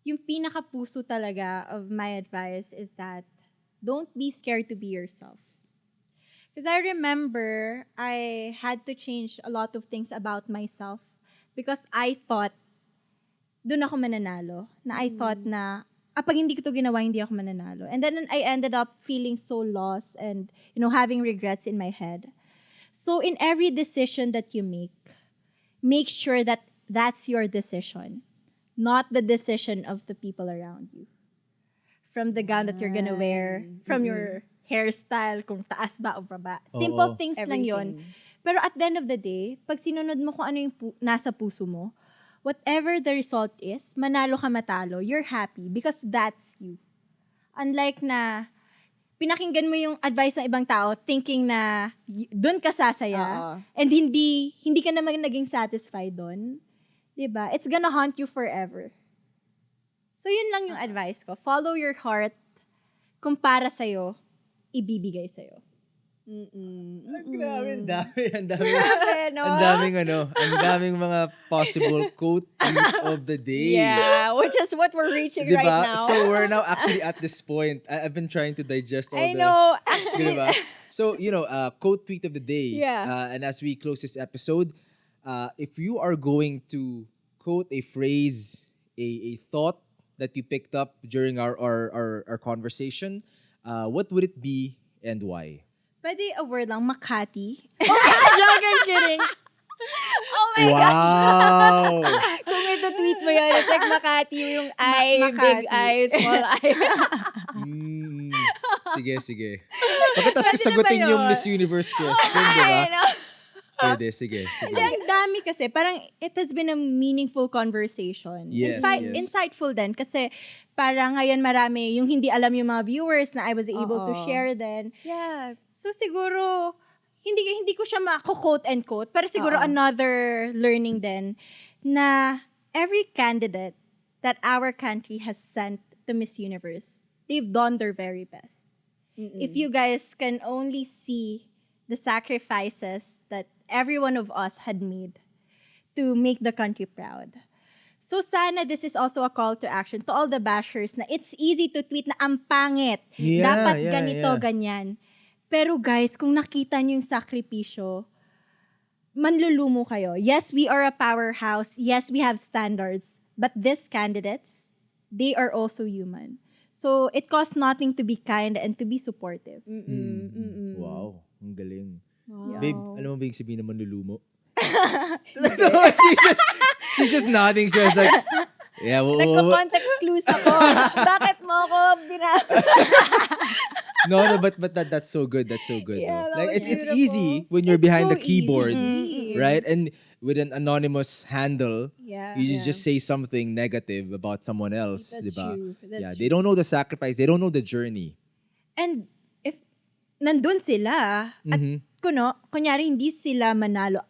yung pinaka-puso talaga of my advice is that don't be scared to be yourself. Because I remember I had to change a lot of things about myself because I thought doon ako mananalo. I thought na, pag hindi ko to ginawa, hindi ako mananalo. And then I ended up feeling so lost and, having regrets in my head. So in every decision that you make sure that that's your decision, not the decision of the people around you. From the gown that you're gonna wear, from your hairstyle, kung taas ba o baba. Simple
Oo.
things lang yon. Pero at the end of the day, pag sinunod mo kung ano yung nasa puso mo, whatever the result is, manalo ka matalo, you're happy because that's you. Unlike na, pinakinggan mo yung advice ng ibang tao thinking na dun ka sasaya and hindi ka naman naging satisfied dun. Diba? It's gonna haunt you forever. So, yun lang yung advice ko. Follow your heart. Kung para sa'yo, ibibigay sa'yo.
Grabe, ang dami.
Grabe, no?
Ang daming mga possible quote of the day.
Yeah, which is what we're reaching
Diba?
right now.
So we're now actually at this point. I've been trying to digest all
I know.
the...
Actually,
Diba? So, quote tweet of the day.
Yeah.
And as we close this episode, if you are going to quote a phrase, a thought that you picked up during our conversation, what would it be and why?
Pwede a word lang, Makati. Joke, I'm kidding.
oh my gosh.
Wow!
Kung ito tweet mo yun, it's like Makati yung eye,
Makati.
big eye, small eye.
Sige. Pagkatapos ko
Pwede na
sagutin
ba
yung
yun?
Miss Universe question, di ba?
I know.
Pwede, sige.
Hindi, ang dami kasi. Parang it has been a meaningful conversation.
Yes, yes.
Insightful din. Kasi parang ngayon marami yung hindi alam yung mga viewers na I was able to
Oo.
share then.
Yeah.
So siguro, hindi ko siya quote and quote, pero siguro
Oo.
another learning din na every candidate that our country has sent to Miss Universe, they've done their very best. If you guys can only see the sacrifices that every one of us had made to make the country proud. So sana this is also a call to action to all the bashers na it's easy to tweet na ang pangit.
Yeah,
Dapat
yeah,
ganito,
yeah.
ganyan. Pero guys, kung nakita niyo yung sakripisyo, manlulumo kayo. Yes, we are a powerhouse. Yes, we have standards. But these candidates, they are also human. So it costs nothing to be kind and to be supportive.
Wow, ang galing.
Wow.
Babe, alam mo ba yung sabihin na manlulumo? she's just nodding. She was like, yeah,
Nagka-context clues ako. Bakit mo ako
No, but that's so good. That's so good.
Yeah,
though.
that
Like
was
it's
beautiful.
easy when you're
It's
behind
so
the keyboard,
easy.
right? And with an anonymous handle,
Yeah.
you just say something negative about someone else,
That's
diba?
true. That's
Yeah,
true.
they don't know the sacrifice. They don't know the journey.
And if nandun sila, at kunyari hindi sila manalo,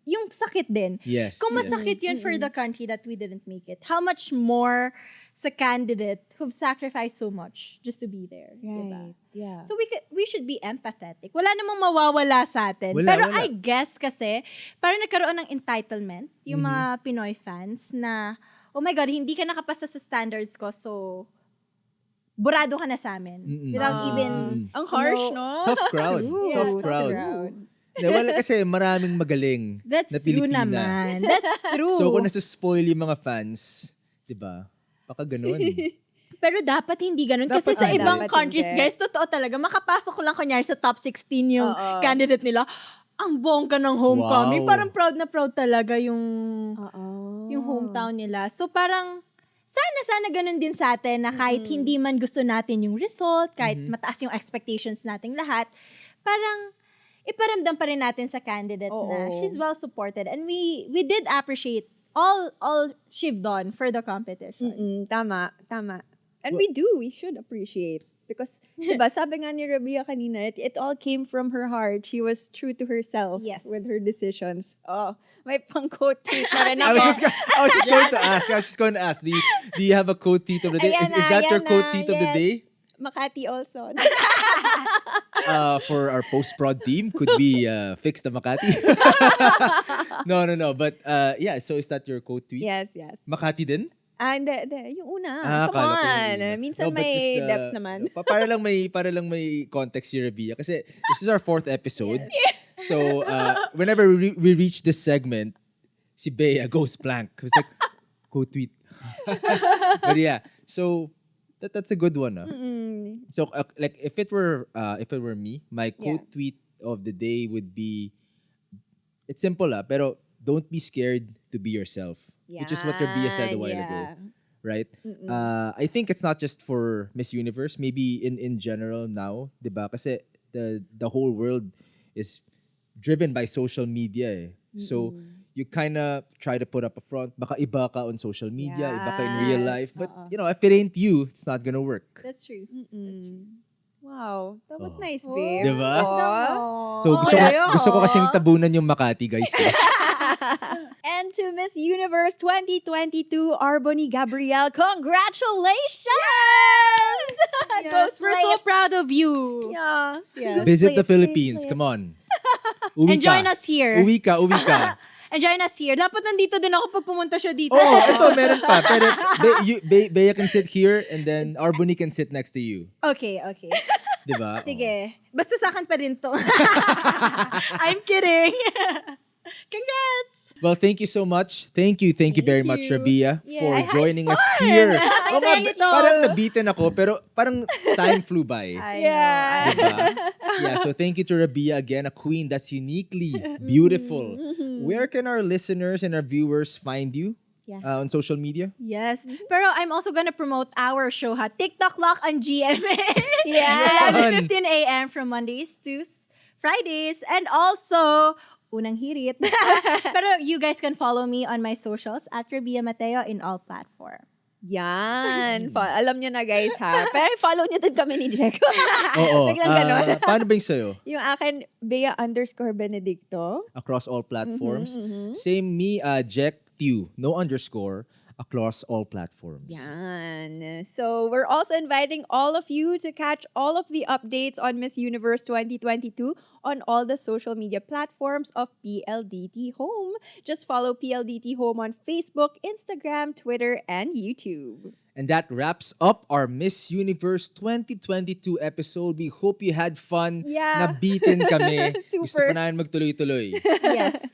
yung sakit din.
Yes.
Kung
yes.
masakit yun for the country that we didn't make it, how much more sa candidate who've sacrificed so much just to be there. Diba?
Yeah.
So we should be empathetic. Wala namang mawawala sa atin.
Wala,
Pero
wala.
I guess kasi, parang nagkaroon ng entitlement yung mga Pinoy fans na, oh my God, hindi ka nakapasa sa standards ko, so burado ka na sa amin. Without even,
Ang harsh, no?
Tough crowd.
True.
Tough
Yeah,
crowd. Wala kasi maraming magaling
that's
na
true
Pilipina.
naman. That's true.
So kung nasa-spoil yung mga fans, di ba? Baka ganun.
Pero dapat hindi ganun. Kasi
Dapat
sa
hindi.
ibang
Dapat
countries,
hindi.
guys, totoo talaga, makapasok ko lang kunyari sa top 16 yung
Oo.
candidate nila. Ang bongga ng homecoming.
Wow.
Parang proud na proud talaga yung
Oo.
hometown nila. So parang, sana ganun din sa atin na kahit hindi man gusto natin yung result, kahit mataas yung expectations nating lahat, parang iparamdam pa rin natin sa candidate na
Oo.
she's well supported. And we did appreciate all she've done for the competition.
Tama. And we should appreciate. Because, diba, sabi nga ni Rabiya kanina, it all came from her heart. She was true to herself
Yes.
with her decisions. Oh, may pang-quote tweet na rin
I
ako.
was just going to ask. Do you have a quote tweet of the day?
Ayan
Is that your
ayan
quote
na,
tweet of the
yes.
day?
Makati also.
For our post-prod team, could we fix the Makati? No. But yeah, so is that your quote tweet?
yes.
Makati din?
And yung una. Come
akala ko yung
on.
una.
Minsan
No, but
may
just,
depth naman.
para lang may context si Rabiya. Kasi this is our 4th episode. So, whenever we reach this segment, si Bea goes blank. It was like, quote tweet. But yeah, so that's a good one. So, like, if it were me, my quote tweet of the day would be, it's simple pero don't be scared to be yourself. Which is what Rabiya said a while ago. Right? I think it's not just for Miss Universe, maybe in general now, 'di ba? Kasi the whole world is driven by social media. So you kind of try to put up a front, baka iba ka on social media, iba ka in real life, but if it ain't you, it's not gonna work.
That's true.
Wow. That was
Oh.
nice, babe.
Diba?
Oh.
So gusto ko kasing tabunan yung Makati, guys.
And to Miss Universe 2022, Arboni Gabrielle, congratulations!
Yes, we're so proud of you.
Yeah.
Visit the Philippines, come on. Uwi
And join
ka.
us here.
Uwi ka.
And join us here. Dapat nandito din ako pag pumunta siya dito.
Oh, ito, meron pa. Pero Bea can sit here and then Arboni can sit next to you.
Okay.
Diba?
Sige. Basta sa akin pa rin to. I'm kidding. Congrats!
Well, thank you so much. Thank you very much,
you.
Rabiya,
Yeah,
for
I had
joining us
fun.
here.
Ang saya nito.
Parang nabitin ako, pero parang time flew by.
Yeah.
Diba? Yeah, so thank you to Rabiya again, a queen that's uniquely beautiful. Where can our listeners and our viewers find you on social media?
Yes. Pero I'm also gonna promote our show, TikTok Lock on GMA.
Yeah.
11:15 a.m. from Mondays to Fridays. And also, unang hirit. Pero you guys can follow me on my socials at Rabiya Mateo in all platforms.
Yan. Alam nyo na, guys, ha? Pero follow nyo din kami ni Jech.
Oo.
Biglang ganon.
Paano ba yung sa'yo?
Yung akin, Bea_Benedicto.
Across all platforms. Same me, Jech Tew, no underscore, across all platforms.
Yan. So, we're also inviting all of you to catch all of the updates on Miss Universe 2022 on all the social media platforms of PLDT Home. Just follow PLDT Home on Facebook, Instagram, Twitter, and YouTube.
And that wraps up our Miss Universe 2022 episode. We hope you had fun.
Yeah.
Nabitin kami. Gusto
Super.
pa namin magtuloy-tuloy.
Yes.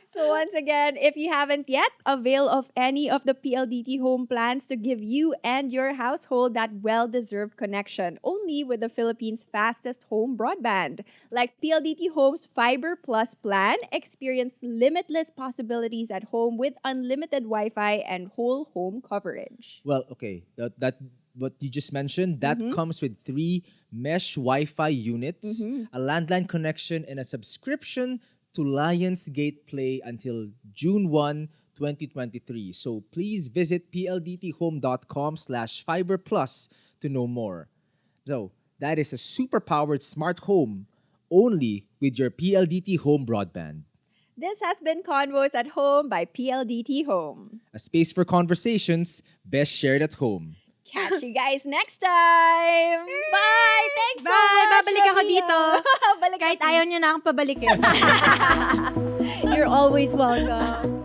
So once again, if you haven't yet, avail of any of the PLDT Home plans to give you and your household that well-deserved connection, only with the Philippines' fastest home broadband. Like PLDT Home's Fiber Plus plan, experience limitless possibilities at home with unlimited Wi-Fi and whole home coverage.
Well, okay. That what you just mentioned, that comes with 3 mesh Wi-Fi units, a landline connection, and a subscription to Lionsgate Play until June 1, 2023. So please visit pldthome.com/fiberplus to know more. So that is a super-powered smart home only with your PLDT Home broadband.
This has been Convos at Home by PLDT Home.
A space for conversations best shared at home.
Catch you guys next time! Bye! Thanks so
Bye!
much,
Babalik ako
Rabiya.
dito.
Balik
Kahit
ako.
ayaw niyo na akong pabalikin.
You're always welcome.